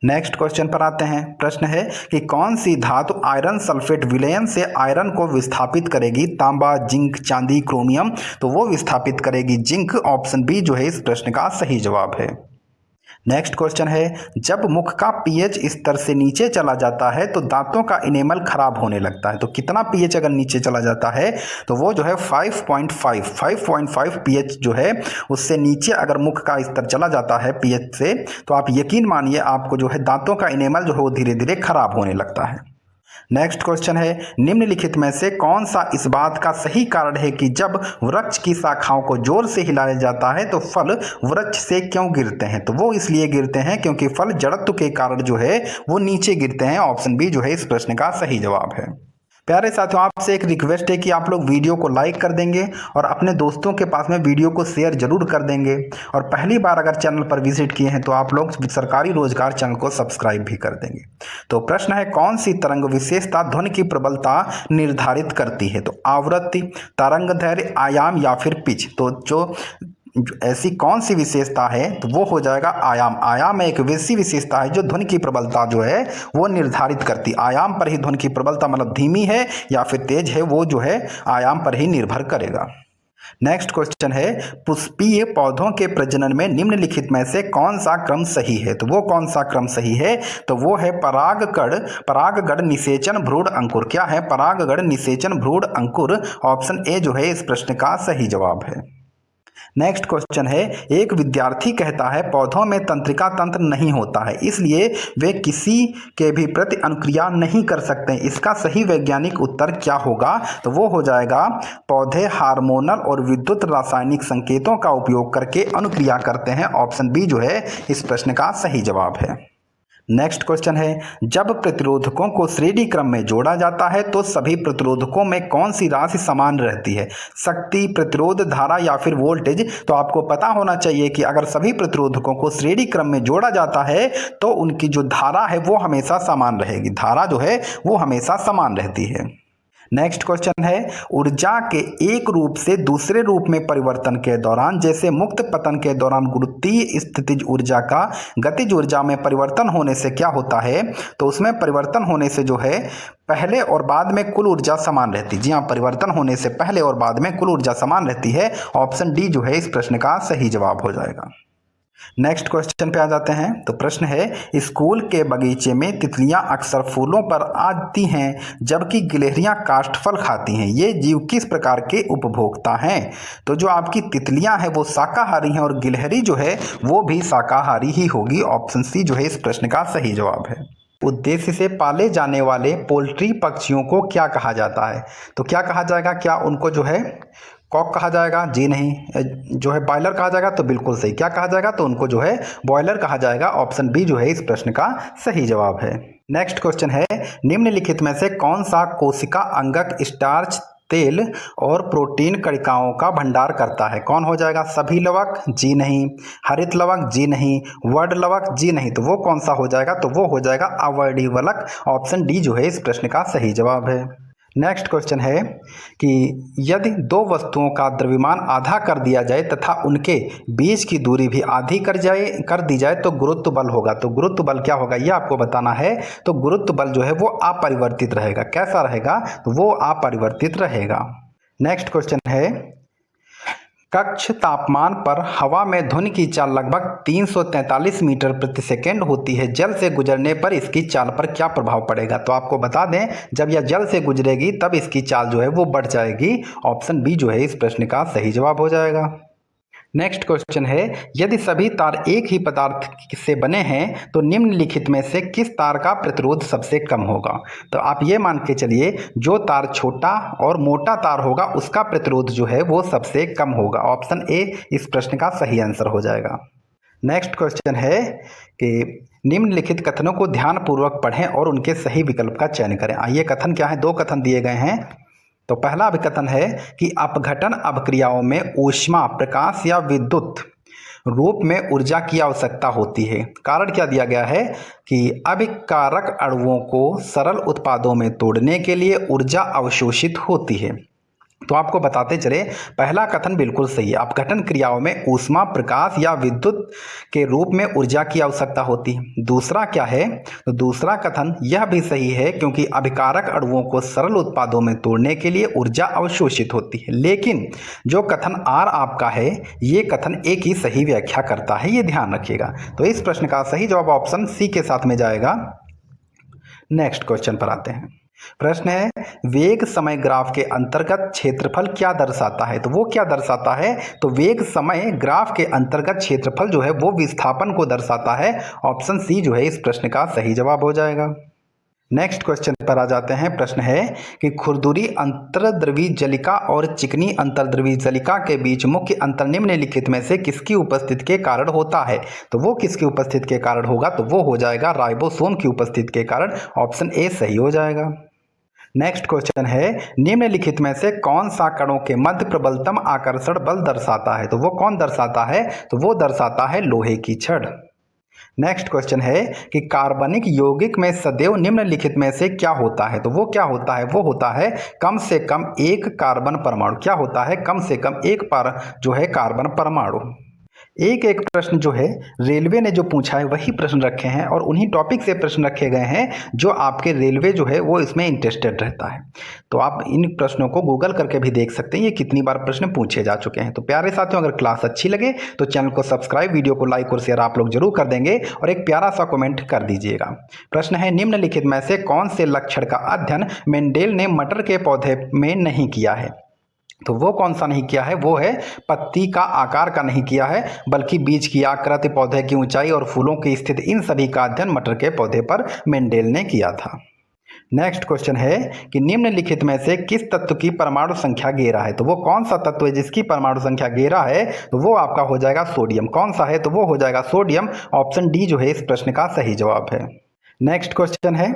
नेक्स्ट क्वेश्चन पर आते हैं। प्रश्न है कि कौन सी धातु आयरन सल्फेट विलयन से आयरन को विस्थापित करेगी? तांबा, जिंक, चांदी, क्रोमियम। तो वो विस्थापित करेगी जिंक। ऑप्शन बी जो है इस प्रश्न का सही जवाब है। नेक्स्ट क्वेश्चन है, जब मुख का पीएच स्तर से नीचे चला जाता है तो दांतों का इनेमल खराब होने लगता है। तो कितना पीएच अगर नीचे चला जाता है तो वो जो है 5.5 पीएच जो है उससे नीचे अगर मुख का स्तर चला जाता है पीएच से, तो आप यकीन मानिए आपको जो है दांतों का इनेमल जो है वो धीरे धीरे खराब होने लगता है। नेक्स्ट क्वेश्चन है, निम्नलिखित में से कौन सा इस बात का सही कारण है कि जब वृक्ष की शाखाओं को जोर से हिलाया जाता है तो फल वृक्ष से क्यों गिरते हैं? तो वो इसलिए गिरते हैं क्योंकि फल जड़त्व के कारण जो है वो नीचे गिरते हैं। ऑप्शन बी जो है इस प्रश्न का सही जवाब है। प्यारे साथियों, आपसे एक रिक्वेस्ट है कि आप लोग वीडियो को लाइक कर देंगे और अपने दोस्तों के पास में वीडियो को शेयर जरूर कर देंगे। और पहली बार अगर चैनल पर विजिट किए हैं तो आप लोग सरकारी रोजगार चैनल को सब्सक्राइब भी कर देंगे। तो प्रश्न है, कौन सी तरंग विशेषता ध्वनि की प्रबलता निर्धारित करती है? तो आवृत्ति, तरंग दैर्घ्य, आयाम या फिर पिच। तो जो ऐसी कौन सी विशेषता है? तो वो हो जाएगा आयाम। आयाम एक वैसी विशेषता है जो ध्वनि की प्रबलता जो है वो निर्धारित करती। आयाम पर ही ध्वनि की प्रबलता, मतलब धीमी है या फिर तेज है, वो जो है आयाम पर ही निर्भर करेगा। नेक्स्ट क्वेश्चन है, पुष्पीय पौधों के प्रजनन में निम्नलिखित में से कौन सा क्रम सही है? तो वो कौन सा क्रम सही है? तो वो है परागगण निषेचन भ्रूण अंकुर। क्या है? परागगण निषेचन भ्रूण अंकुर। ऑप्शन ए जो है इस प्रश्न का सही जवाब है। नेक्स्ट क्वेश्चन है, एक विद्यार्थी कहता है पौधों में तंत्रिका तंत्र नहीं होता है, इसलिए वे किसी के भी प्रति अनुक्रिया नहीं कर सकते। इसका सही वैज्ञानिक उत्तर क्या होगा? तो वो हो जाएगा, पौधे हार्मोनल और विद्युत रासायनिक संकेतों का उपयोग करके अनुक्रिया करते हैं। ऑप्शन बी जो है इस प्रश्न का सही जवाब है। नेक्स्ट क्वेश्चन है, जब प्रतिरोधकों को श्रेणी क्रम में जोड़ा जाता है तो सभी प्रतिरोधकों में कौन सी राशि समान रहती है? शक्ति, प्रतिरोध, धारा या फिर वोल्टेज। तो आपको पता होना चाहिए कि अगर सभी प्रतिरोधकों को श्रेणी क्रम में जोड़ा जाता है तो उनकी जो धारा है वो हमेशा समान रहेगी। धारा जो है वो हमेशा समान रहती है। नेक्स्ट क्वेश्चन है, ऊर्जा के एक रूप से दूसरे रूप में परिवर्तन के दौरान, जैसे मुक्त पतन के दौरान गुरुत्वीय स्थितिज ऊर्जा का गतिज ऊर्जा में परिवर्तन होने से क्या होता है? तो उसमें परिवर्तन होने से जो है पहले और बाद में कुल ऊर्जा समान रहती। जी हाँ, परिवर्तन होने से पहले और बाद में कुल ऊर्जा समान रहती है। ऑप्शन डी जो है इस प्रश्न का सही जवाब हो जाएगा। नेक्स्ट क्वेश्चन पे आ जाते हैं। तो प्रश्न है, स्कूल के बगीचे में तितलियां अक्सर फूलों पर आती हैं जबकि गिलहरियां काष्ठफल खाती हैं। ये जीव किस प्रकार के उपभोक्ता हैं? तो जो आपकी तितलियां हैं वो शाकाहारी हैं और गिलहरी जो है वो भी शाकाहारी ही होगी। ऑप्शन सी जो है इस प्रश्न का सही जवाब है। उद्देश्य से पाले जाने वाले पोल्ट्री पक्षियों को क्या कहा जाता है? तो क्या कहा जाएगा? क्या उनको जो है कॉक कहा जाएगा? जी नहीं। जो है बॉयलर कहा जाएगा? तो बिल्कुल सही। क्या कहा जाएगा? तो उनको जो है बॉयलर कहा जाएगा। ऑप्शन बी जो है इस प्रश्न का सही जवाब है। नेक्स्ट क्वेश्चन है, निम्नलिखित में से कौन सा कोशिका अंगक स्टार्च, तेल और प्रोटीन कणिकाओं का भंडार करता है? कौन हो जाएगा? सभी लवक? जी नहीं। हरित लवक? जी नहीं। वर्ड लवक? जी नहीं। तो वो कौन सा हो जाएगा? तो वो हो जाएगा अवर्णीय। ऑप्शन डी जो है इस प्रश्न का सही जवाब है। नेक्स्ट क्वेश्चन है कि यदि दो वस्तुओं का द्रव्यमान आधा कर दिया जाए तथा उनके बीच की दूरी भी आधी कर दी जाए तो गुरुत्व बल होगा। तो गुरुत्व बल क्या होगा ये आपको बताना है। तो गुरुत्व बल जो है वो अपरिवर्तित रहेगा। कैसा रहेगा? तो वो अपरिवर्तित रहेगा। नेक्स्ट क्वेश्चन है, कक्ष तापमान पर हवा में ध्वनि की चाल लगभग 343 मीटर प्रति सेकेंड होती है। जल से गुजरने पर इसकी चाल पर क्या प्रभाव पड़ेगा? तो आपको बता दें, जब यह जल से गुजरेगी तब इसकी चाल जो है वो बढ़ जाएगी। ऑप्शन बी जो है इस प्रश्न का सही जवाब हो जाएगा। नेक्स्ट क्वेश्चन है, यदि सभी तार एक ही पदार्थ से बने हैं तो निम्नलिखित में से किस तार का प्रतिरोध सबसे कम होगा? तो आप ये मान के चलिए, जो तार छोटा और मोटा तार होगा उसका प्रतिरोध जो है वो सबसे कम होगा। ऑप्शन ए इस प्रश्न का सही आंसर हो जाएगा। नेक्स्ट क्वेश्चन है कि निम्नलिखित कथनों को ध्यानपूर्वक पढ़ें और उनके सही विकल्प का चयन करें। आइए कथन क्या है? दो कथन दिए गए हैं। तो पहला अभिकथन है कि अपघटन अभिक्रियाओं में ऊष्मा, प्रकाश या विद्युत रूप में ऊर्जा की आवश्यकता होती है। कारण क्या दिया गया है कि अभिकारक अणुओं को सरल उत्पादों में तोड़ने के लिए ऊर्जा अवशोषित होती है। तो आपको बताते चले, पहला कथन बिल्कुल सही है। अपघटन क्रियाओं में ऊष्मा, प्रकाश या विद्युत के रूप में ऊर्जा की आवश्यकता होती है। दूसरा क्या है? तो दूसरा कथन यह भी सही है क्योंकि अभिकारक अणुओं को सरल उत्पादों में तोड़ने के लिए ऊर्जा अवशोषित होती है। लेकिन जो कथन आर आपका है ये कथन एक ही सही व्याख्या करता है, ये ध्यान रखिएगा। तो इस प्रश्न का सही जवाब ऑप्शन सी के साथ में जाएगा। नेक्स्ट क्वेश्चन पर आते हैं। प्रश्न है, वेग समय ग्राफ के अंतर्गत क्षेत्रफल क्या दर्शाता है? तो वो क्या दर्शाता है? तो वेग समय ग्राफ के अंतर्गत क्षेत्रफल जो है वो विस्थापन को दर्शाता है। ऑप्शन सी जो है इस प्रश्न का सही जवाब हो जाएगा। नेक्स्ट क्वेश्चन पर आ जाते हैं। प्रश्न है कि खुरदुरी अंतर्द्रवी जलिका और चिकनी अंतर्द्रवी जलिका के बीच मुख्य अंतर निम्नलिखित में से किसकी उपस्थिति के कारण होता है। तो वो किसकी उपस्थिति के कारण होगा, तो वो हो जाएगा राइबोसोम की उपस्थिति के कारण। ऑप्शन ए सही हो जाएगा। नेक्स्ट क्वेश्चन है निम्नलिखित में से कौन सा कणों के मध्य प्रबलतम आकर्षण बल दर्शाता है। तो वो कौन दर्शाता है, तो वो दर्शाता है लोहे की छड़। नेक्स्ट क्वेश्चन है कि कार्बनिक यौगिक में सदैव निम्नलिखित में से क्या होता है। तो वो क्या होता है, वो होता है कम से कम एक कार्बन परमाणु। क्या होता है, कम से कम एक पर जो है कार्बन परमाणु। एक एक प्रश्न जो है रेलवे ने जो पूछा है वही प्रश्न रखे हैं और उन्हीं टॉपिक से प्रश्न रखे गए हैं जो आपके रेलवे जो है वो इसमें इंटरेस्टेड रहता है। तो आप इन प्रश्नों को गूगल करके भी देख सकते हैं, ये कितनी बार प्रश्न पूछे जा चुके हैं। तो प्यारे साथियों, अगर क्लास अच्छी लगे तो चैनल को सब्सक्राइब, वीडियो को लाइक और शेयर आप लोग जरूर कर देंगे और एक प्यारा सा कमेंट कर दीजिएगा। प्रश्न है निम्नलिखित में से कौन से लक्षण का अध्ययन मेंडेल ने मटर के पौधे में नहीं किया है। तो वो कौन सा नहीं किया है, वो है पत्ती का आकार का नहीं किया है, बल्कि बीज की आकृति, पौधे की ऊंचाई और फूलों की स्थिति, इन सभी का अध्ययन मटर के पौधे पर मेंडेल ने किया था। नेक्स्ट क्वेश्चन है कि निम्नलिखित में से किस तत्व की परमाणु संख्या 11 है। तो वो कौन सा तत्व है जिसकी परमाणु संख्या 11 है, तो वो आपका हो जाएगा सोडियम। कौन सा है, तो वो हो जाएगा सोडियम। ऑप्शन डी जो है इस प्रश्न का सही जवाब है। नेक्स्ट क्वेश्चन है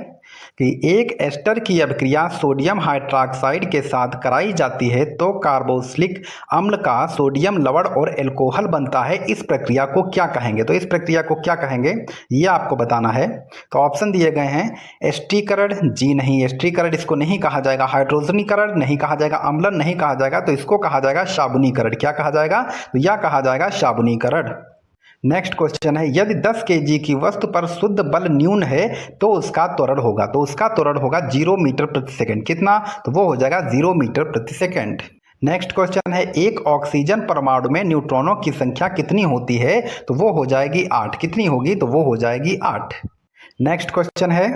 कि एक एस्टर की अभिक्रिया सोडियम हाइड्रॉक्साइड के साथ कराई जाती है तो कार्बोक्सिलिक अम्ल का सोडियम लवण और एल्कोहल बनता है। इस प्रक्रिया को क्या कहेंगे। तो इस प्रक्रिया को क्या कहेंगे ये आपको बताना है। तो ऑप्शन दिए गए हैं एस्टीकरण, जी नहीं, एस्टीकरण इसको नहीं कहा जाएगा। हाइड्रोजनीकरण नहीं कहा जाएगा। अम्लन नहीं कहा जाएगा, तो इसको कहा जाएगा साबुनीकरण। क्या कहा जाएगा, तो यह कहा जाएगा साबुनीकरण। नेक्स्ट क्वेश्चन है यदि 10 kg की वस्तु पर शुद्ध बल न्यून है तो उसका त्वरण होगा। तो उसका त्वरण होगा 0 मीटर प्रति सेकंड। कितना, तो वो हो जाएगा 0 मीटर प्रति सेकंड। नेक्स्ट क्वेश्चन है एक ऑक्सीजन परमाणु में न्यूट्रॉनों की संख्या कितनी होती है। तो वो हो जाएगी 8। कितनी होगी, तो वो हो जाएगी 8। नेक्स्ट क्वेश्चन है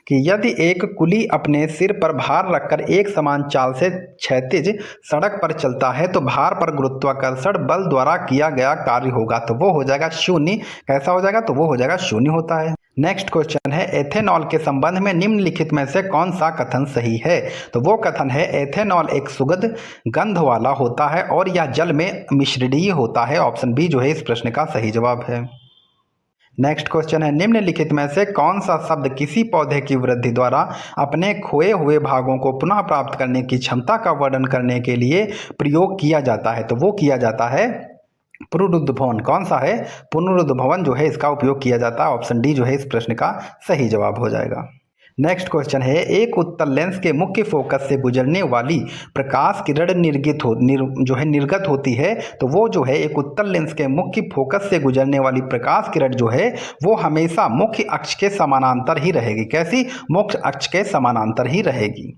कि यदि एक कुली अपने सिर पर भार रखकर एक समान चाल से क्षैतिज सड़क पर चलता है तो भार पर गुरुत्वाकर्षण बल द्वारा किया गया कार्य होगा। तो वो हो जाएगा 0। कैसा हो जाएगा, तो वो हो जाएगा 0 होता है। नेक्स्ट क्वेश्चन है एथेनॉल के संबंध में निम्नलिखित में से कौन सा कथन सही है। तो वो कथन है एथेनॉल एक सुगंध गंध वाला होता है और यह जल में मिश्रणीय होता है। ऑप्शन बी जो है इस प्रश्न का सही जवाब है। नेक्स्ट क्वेश्चन है निम्नलिखित में से कौन सा शब्द किसी पौधे की वृद्धि द्वारा अपने खोए हुए भागों को पुनः प्राप्त करने की क्षमता का वर्णन करने के लिए प्रयोग किया जाता है। तो वो किया जाता है पुनरुद्भवन। कौन सा है, पुनरुद्भवन जो है इसका उपयोग किया जाता है। ऑप्शन डी जो है इस प्रश्न का सही जवाब हो जाएगा। नेक्स्ट क्वेश्चन है एक उत्तल लेंस के मुख्य फोकस से गुजरने वाली प्रकाश किरण निर्गत होती है। तो वो जो है एक उत्तल लेंस के मुख्य फोकस से गुजरने वाली प्रकाश किरण जो है वो हमेशा मुख्य अक्ष के समानांतर ही रहेगी। कैसी, मुख्य अक्ष के समानांतर ही रहेगी।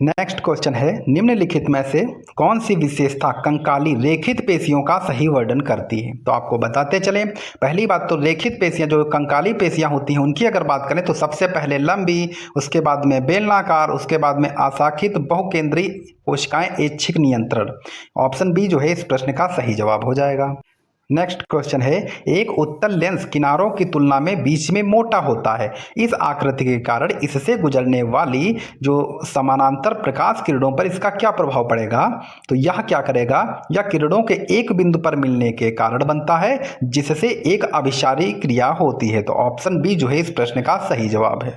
नेक्स्ट क्वेश्चन है निम्नलिखित में से कौन सी विशेषता कंकाली रेखित पेशियों का सही वर्णन करती है। तो आपको बताते चलें। पहली बात तो रेखित पेशियां जो कंकाली पेशियां होती हैं उनकी अगर बात करें तो सबसे पहले लंबी, उसके बाद में बेलनाकार, उसके बाद में आशाखित बहुकेंद्रीय कोशिकाएं ऐच्छिक नियंत्रण। ऑप्शन बी जो है इस प्रश्न का सही जवाब हो जाएगा। नेक्स्ट क्वेश्चन है एक उत्तल लेंस किनारों की तुलना में बीच में मोटा होता है। इस आकृति के कारण इससे गुजरने वाली जो समानांतर प्रकाश किरणों पर इसका क्या प्रभाव पड़ेगा। तो यह क्या करेगा, यह किरणों के एक बिंदु पर मिलने के कारण बनता है जिससे एक अभिसारी क्रिया होती है। तो ऑप्शन बी जो है इस प्रश्न का सही जवाब है।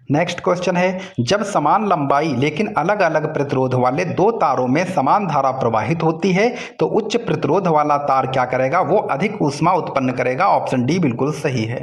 नेक्स्ट क्वेश्चन है जब समान लंबाई लेकिन अलग अलग प्रतिरोध वाले दो तारों में समान धारा प्रवाहित होती है तो उच्च प्रतिरोध वाला तार क्या करेगा, वो अधिक ऊष्मा उत्पन्न करेगा। ऑप्शन डी बिल्कुल सही है।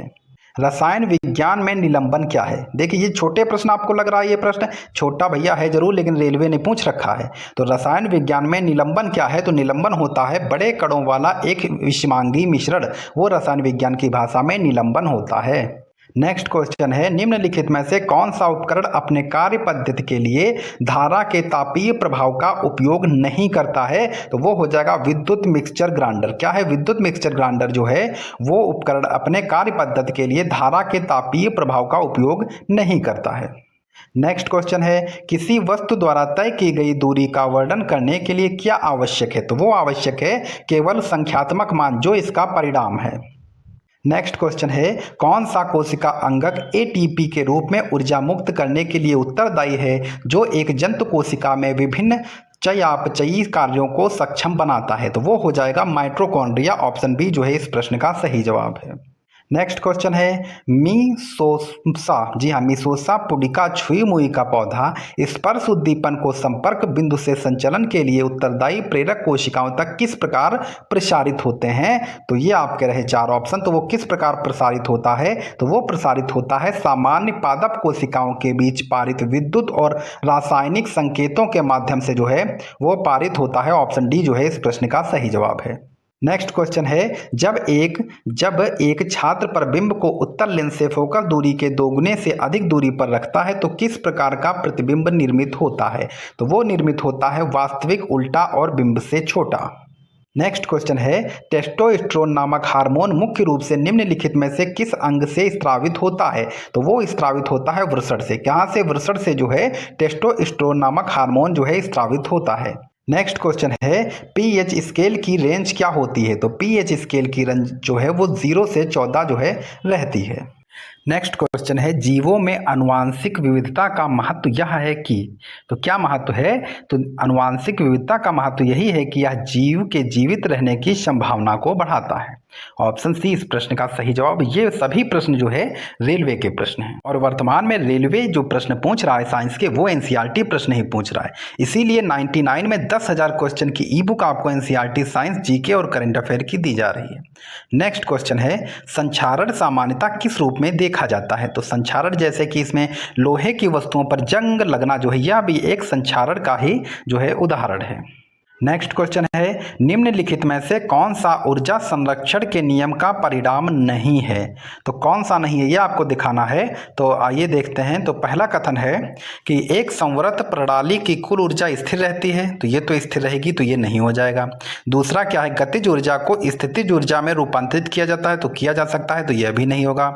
रसायन विज्ञान में निलंबन क्या है। देखिए ये छोटे प्रश्न आपको लग रहा है, ये प्रश्न छोटा भैया है जरूर, लेकिन रेलवे ने पूछ रखा है। तो रसायन विज्ञान में निलंबन क्या है, तो निलंबन होता है बड़े कणों वाला एक विषमांगी मिश्रण, वो रसायन विज्ञान की भाषा में निलंबन होता है। नेक्स्ट क्वेश्चन है निम्नलिखित में से कौन सा उपकरण अपने कार्य पद्धति के लिए धारा के तापीय प्रभाव का उपयोग नहीं करता है। तो वो हो जाएगा विद्युत मिक्सचर ग्राइंडर। क्या है, विद्युत मिक्सचर ग्राइंडर जो है वो उपकरण अपने कार्य पद्धति के लिए धारा के तापीय प्रभाव का उपयोग नहीं करता है। नेक्स्ट क्वेश्चन है किसी वस्तु द्वारा तय की गई दूरी का वर्णन करने के लिए क्या आवश्यक है। तो वो आवश्यक है केवल संख्यात्मक मान जो इसका परिणाम है। नेक्स्ट क्वेश्चन है, कौन सा कोशिका अंगक एटीपी के रूप में ऊर्जा मुक्त करने के लिए उत्तरदायी है, जो एक जंतु कोशिका में विभिन्न चयापचयी कार्यों को सक्षम बनाता है? तो वो हो जाएगा माइटोकॉन्ड्रिया। ऑप्शन बी जो है इस प्रश्न का सही जवाब है। नेक्स्ट क्वेश्चन है, मीसोसा, जी हाँ, मीसोसा पुडिका छुई मुई का पौधा स्पर्श उद्दीपन को संपर्क बिंदु से संचलन के लिए उत्तरदायी प्रेरक कोशिकाओं तक किस प्रकार प्रसारित होते हैं? तो ये आपके रहे चार ऑप्शन। तो वो किस प्रकार प्रसारित होता है? तो वो प्रसारित होता है सामान्य पादप कोशिकाओं के बीच पारित विद्युत और रासायनिक संकेतों के माध्यम से जो है वो पारित होता है। ऑप्शन डी जो है इस प्रश्न का सही जवाब है। नेक्स्ट क्वेश्चन है, जब एक छात्र प्रतिबिंब को उत्तर लेंस से फोकस दूरी के दोगुने से अधिक दूरी पर रखता है तो किस प्रकार का प्रतिबिंब निर्मित होता है? तो वो निर्मित होता है वास्तविक, उल्टा और बिंब से छोटा। नेक्स्ट क्वेश्चन है, टेस्टोस्टेरोन नामक हार्मोन मुख्य रूप से निम्नलिखित में से किस अंग से स्रावित होता है? तो वो स्रावित होता है वृषण से। कहाँ से? वृषण से जो है टेस्टोस्टेरोन नामक हार्मोन जो है स्रावित होता है। नेक्स्ट क्वेश्चन है, पीएच स्केल की रेंज क्या होती है? तो पीएच स्केल की रेंज जो है वो 0 से 14 जो है रहती है। नेक्स्ट क्वेश्चन है, जीवों में आनुवांशिक विविधता का महत्व यह है कि, तो क्या महत्व है? तो आनुवांशिक विविधता का महत्व यही है कि यह जीव के जीवित रहने की संभावना को बढ़ाता है। ऑप्शन सी इस प्रश्न का सही जवाब। ये सभी प्रश्न जो है रेलवे के प्रश्न हैं और वर्तमान में रेलवे जो प्रश्न पूछ रहा है साइंस के वो एनसीईआरटी प्रश्न ही पूछ रहा है। इसीलिए 99 में 10,000 क्वेश्चन की ई बुक आपको एनसीईआरटी साइंस, जीके और करंट अफेयर की दी जा रही है। नेक्स्ट क्वेश्चन है, संक्षारण सामान्यता किस रूप में देखा जाता है? तो संक्षारण जैसे कि इसमें लोहे की वस्तुओं पर जंग लगना जो है यह भी एक संक्षारण का ही जो है उदाहरण है। नेक्स्ट क्वेश्चन है, निम्नलिखित में से कौन सा ऊर्जा संरक्षण के नियम का परिणाम नहीं है? तो कौन सा नहीं है ये आपको दिखाना है। तो आइए देखते हैं। तो पहला कथन है कि एक संवृत प्रणाली की कुल ऊर्जा स्थिर रहती है, तो ये तो स्थिर रहेगी, तो ये नहीं हो जाएगा। दूसरा क्या है, गतिज ऊर्जा को स्थितिज ऊर्जा में रूपांतरित किया जाता है, तो किया जा सकता है, तो यह भी नहीं होगा।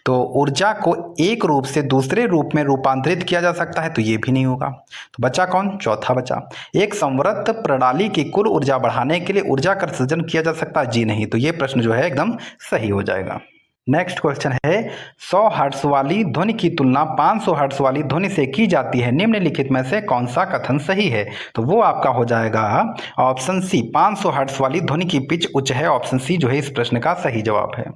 तो ऊर्जा को एक रूप से दूसरे रूप में रूपांतरित किया जा सकता है, तो ये भी नहीं होगा। तो बचा कौन? चौथा बचा, एक संवृत प्रणाली की कुल ऊर्जा बढ़ाने के लिए ऊर्जा का सृजन किया जा सकता है, जी नहीं। तो ये प्रश्न जो है एकदम सही हो जाएगा। नेक्स्ट क्वेश्चन है, 100 हर्ट्ज वाली ध्वनि की तुलना 500 हर्ट्ज वाली ध्वनि से की जाती है, निम्नलिखित में से कौन सा कथन सही है? तो वो आपका हो जाएगा ऑप्शन सी, 500 हर्ट्ज वाली ध्वनि की पिच उच्च है। ऑप्शन सी जो है इस प्रश्न का सही जवाब है।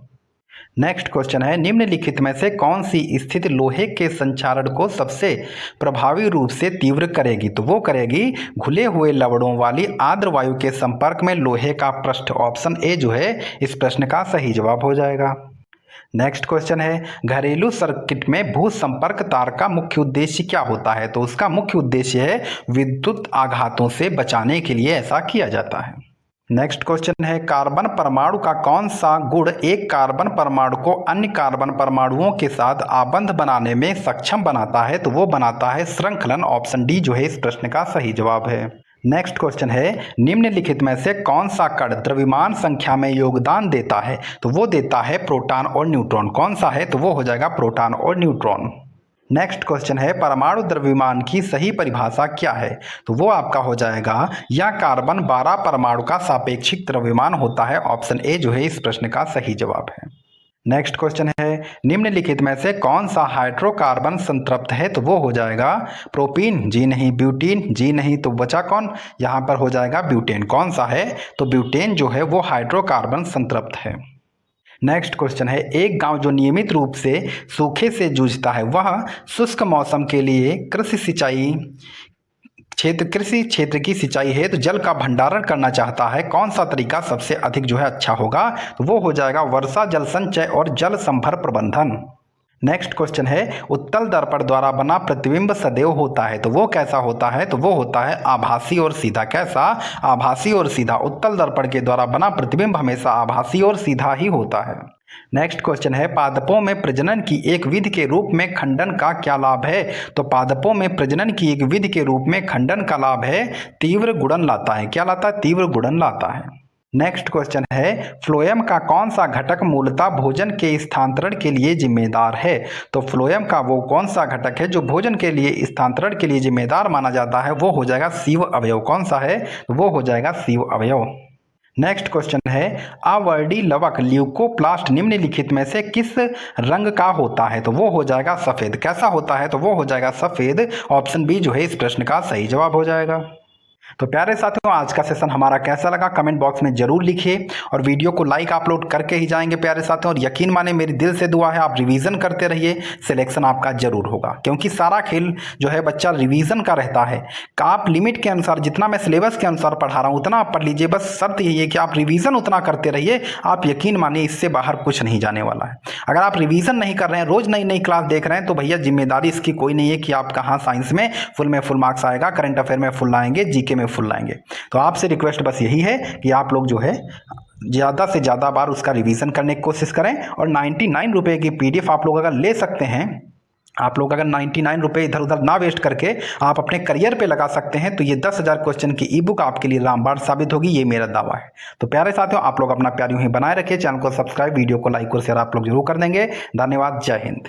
नेक्स्ट क्वेश्चन है, निम्नलिखित में से कौन सी स्थिति लोहे के संक्षारण को सबसे प्रभावी रूप से तीव्र करेगी? तो वो करेगी घुले हुए लवड़ों वाली आर्द्र वायु के संपर्क में लोहे का पृष्ठ। ऑप्शन ए जो है इस प्रश्न का सही जवाब हो जाएगा। नेक्स्ट क्वेश्चन है, घरेलू सर्किट में भू संपर्क तार का मुख्य उद्देश्य क्या होता है? तो उसका मुख्य उद्देश्य है विद्युत आघातों से बचाने के लिए ऐसा किया जाता है। नेक्स्ट क्वेश्चन है, कार्बन परमाणु का कौन सा गुण एक कार्बन परमाणु को अन्य कार्बन परमाणुओं के साथ आबंध बनाने में सक्षम बनाता है? तो वो बनाता है श्रृंखलन। ऑप्शन डी जो है इस प्रश्न का सही जवाब है। नेक्स्ट क्वेश्चन है, निम्नलिखित में से कौन सा कण द्रव्यमान संख्या में योगदान देता है? तो वो देता है प्रोटॉन और न्यूट्रॉन। कौन सा है? तो वो हो जाएगा प्रोटॉन और न्यूट्रॉन। नेक्स्ट क्वेश्चन है, परमाणु द्रव्यमान की सही परिभाषा क्या है? तो वो आपका हो जाएगा, यह कार्बन 12 परमाणु का सापेक्षिक द्रव्यमान होता है। ऑप्शन ए जो है इस प्रश्न का सही जवाब है। नेक्स्ट क्वेश्चन है, निम्नलिखित में से कौन सा हाइड्रोकार्बन संतृप्त है? तो वो हो जाएगा प्रोपीन, जी नहीं। ब्यूटीन, जी नहीं। तो बचा कौन? यहाँ पर हो जाएगा ब्यूटेन। कौन सा है? तो ब्यूटेन जो है वो हाइड्रोकार्बन संतृप्त है। नेक्स्ट क्वेश्चन है, एक गांव जो नियमित रूप से सूखे से जूझता है वह शुष्क मौसम के लिए कृषि क्षेत्र की सिंचाई हेतु जल का भंडारण करना चाहता है। कौन सा तरीका सबसे अधिक जो है अच्छा होगा? तो वो हो जाएगा वर्षा जल संचय और जल संभर प्रबंधन। नेक्स्ट क्वेश्चन है, उत्तल दर्पण द्वारा बना प्रतिबिंब सदैव होता है, तो वो कैसा होता है? तो वो होता है आभासी और सीधा। कैसा? आभासी और सीधा। उत्तल दर्पण के द्वारा बना प्रतिबिंब हमेशा आभासी और सीधा ही होता है। नेक्स्ट क्वेश्चन है, पादपों में प्रजनन की एक विधि के रूप में खंडन का क्या लाभ है? तो पादपों में प्रजनन की एक विधि के रूप में खंडन का लाभ है तीव्र गुणन लाता है। क्या लाता है? तीव्र गुणन लाता है। नेक्स्ट क्वेश्चन है, फ्लोएम का कौन सा घटक मूलतः भोजन के स्थानांतरण के लिए जिम्मेदार है? तो फ्लोएम का वो कौन सा घटक है जो भोजन के लिए स्थानांतरण के लिए जिम्मेदार माना जाता है? वो हो जाएगा सीव अवयव। कौन सा है? वो हो जाएगा सीव अवयव। नेक्स्ट क्वेश्चन है, अवर्डी लवक ल्यूकोप्लास्ट निम्नलिखित में से किस रंग का होता है? तो वो हो जाएगा सफेद। कैसा होता है? तो वो हो जाएगा सफेद। ऑप्शन बी जो है इस प्रश्न का सही जवाब हो जाएगा। तो प्यारे साथियों, आज का सेशन हमारा कैसा लगा कमेंट बॉक्स में जरूर लिखिए और वीडियो को लाइक अपलोड करके ही जाएंगे प्यारे साथियों। और यकीन माने मेरी दिल से दुआ है, आप रिवीजन करते रहिए, सिलेक्शन आपका जरूर होगा। क्योंकि सारा खेल जो है बच्चा रिवीजन का रहता है। आप लिमिट के अनुसार, जितना मैं सिलेबस के अनुसार पढ़ा रहा हूँ उतना आप पढ़ लीजिए। बस शर्त यही है कि आप रिवीजन उतना करते रहिए। आप यकीन मानिए इससे बाहर कुछ नहीं जाने वाला है। अगर आप रिवीजन नहीं कर रहे हैं, रोज नई नई क्लास देख रहे हैं, तो भैया जिम्मेदारी इसकी कोई नहीं है कि आप कहाँ साइंस में फुल मार्क्स आएगा, करंट अफेयर में फुल आएंगे, जीके में फुल लाएंगे। तो आपसे रिक्वेस्ट बस यही है कि आप लोग जो है ज़्यादा से ज़्यादा बार उसका रिवीजन करने की कोशिश करें। और 99 रुपये की पीडीएफ आप लोग अगर ले सकते हैं, आप लोग अगर 99 रुपये इधर उधर ना वेस्ट करके आप अपने करियर पे लगा सकते हैं, तो ये 10,000 क्वेश्चन की ई बुक आपके लिए रामबाण साबित होगी, ये मेरा दावा है। तो प्यारे साथियों, आप लोग अपना प्यार यूं ही बनाए रखिए। चैनल को सब्सक्राइब, वीडियो को लाइक और शेयर आप लोग जरूर कर देंगे। धन्यवाद। जय हिंद।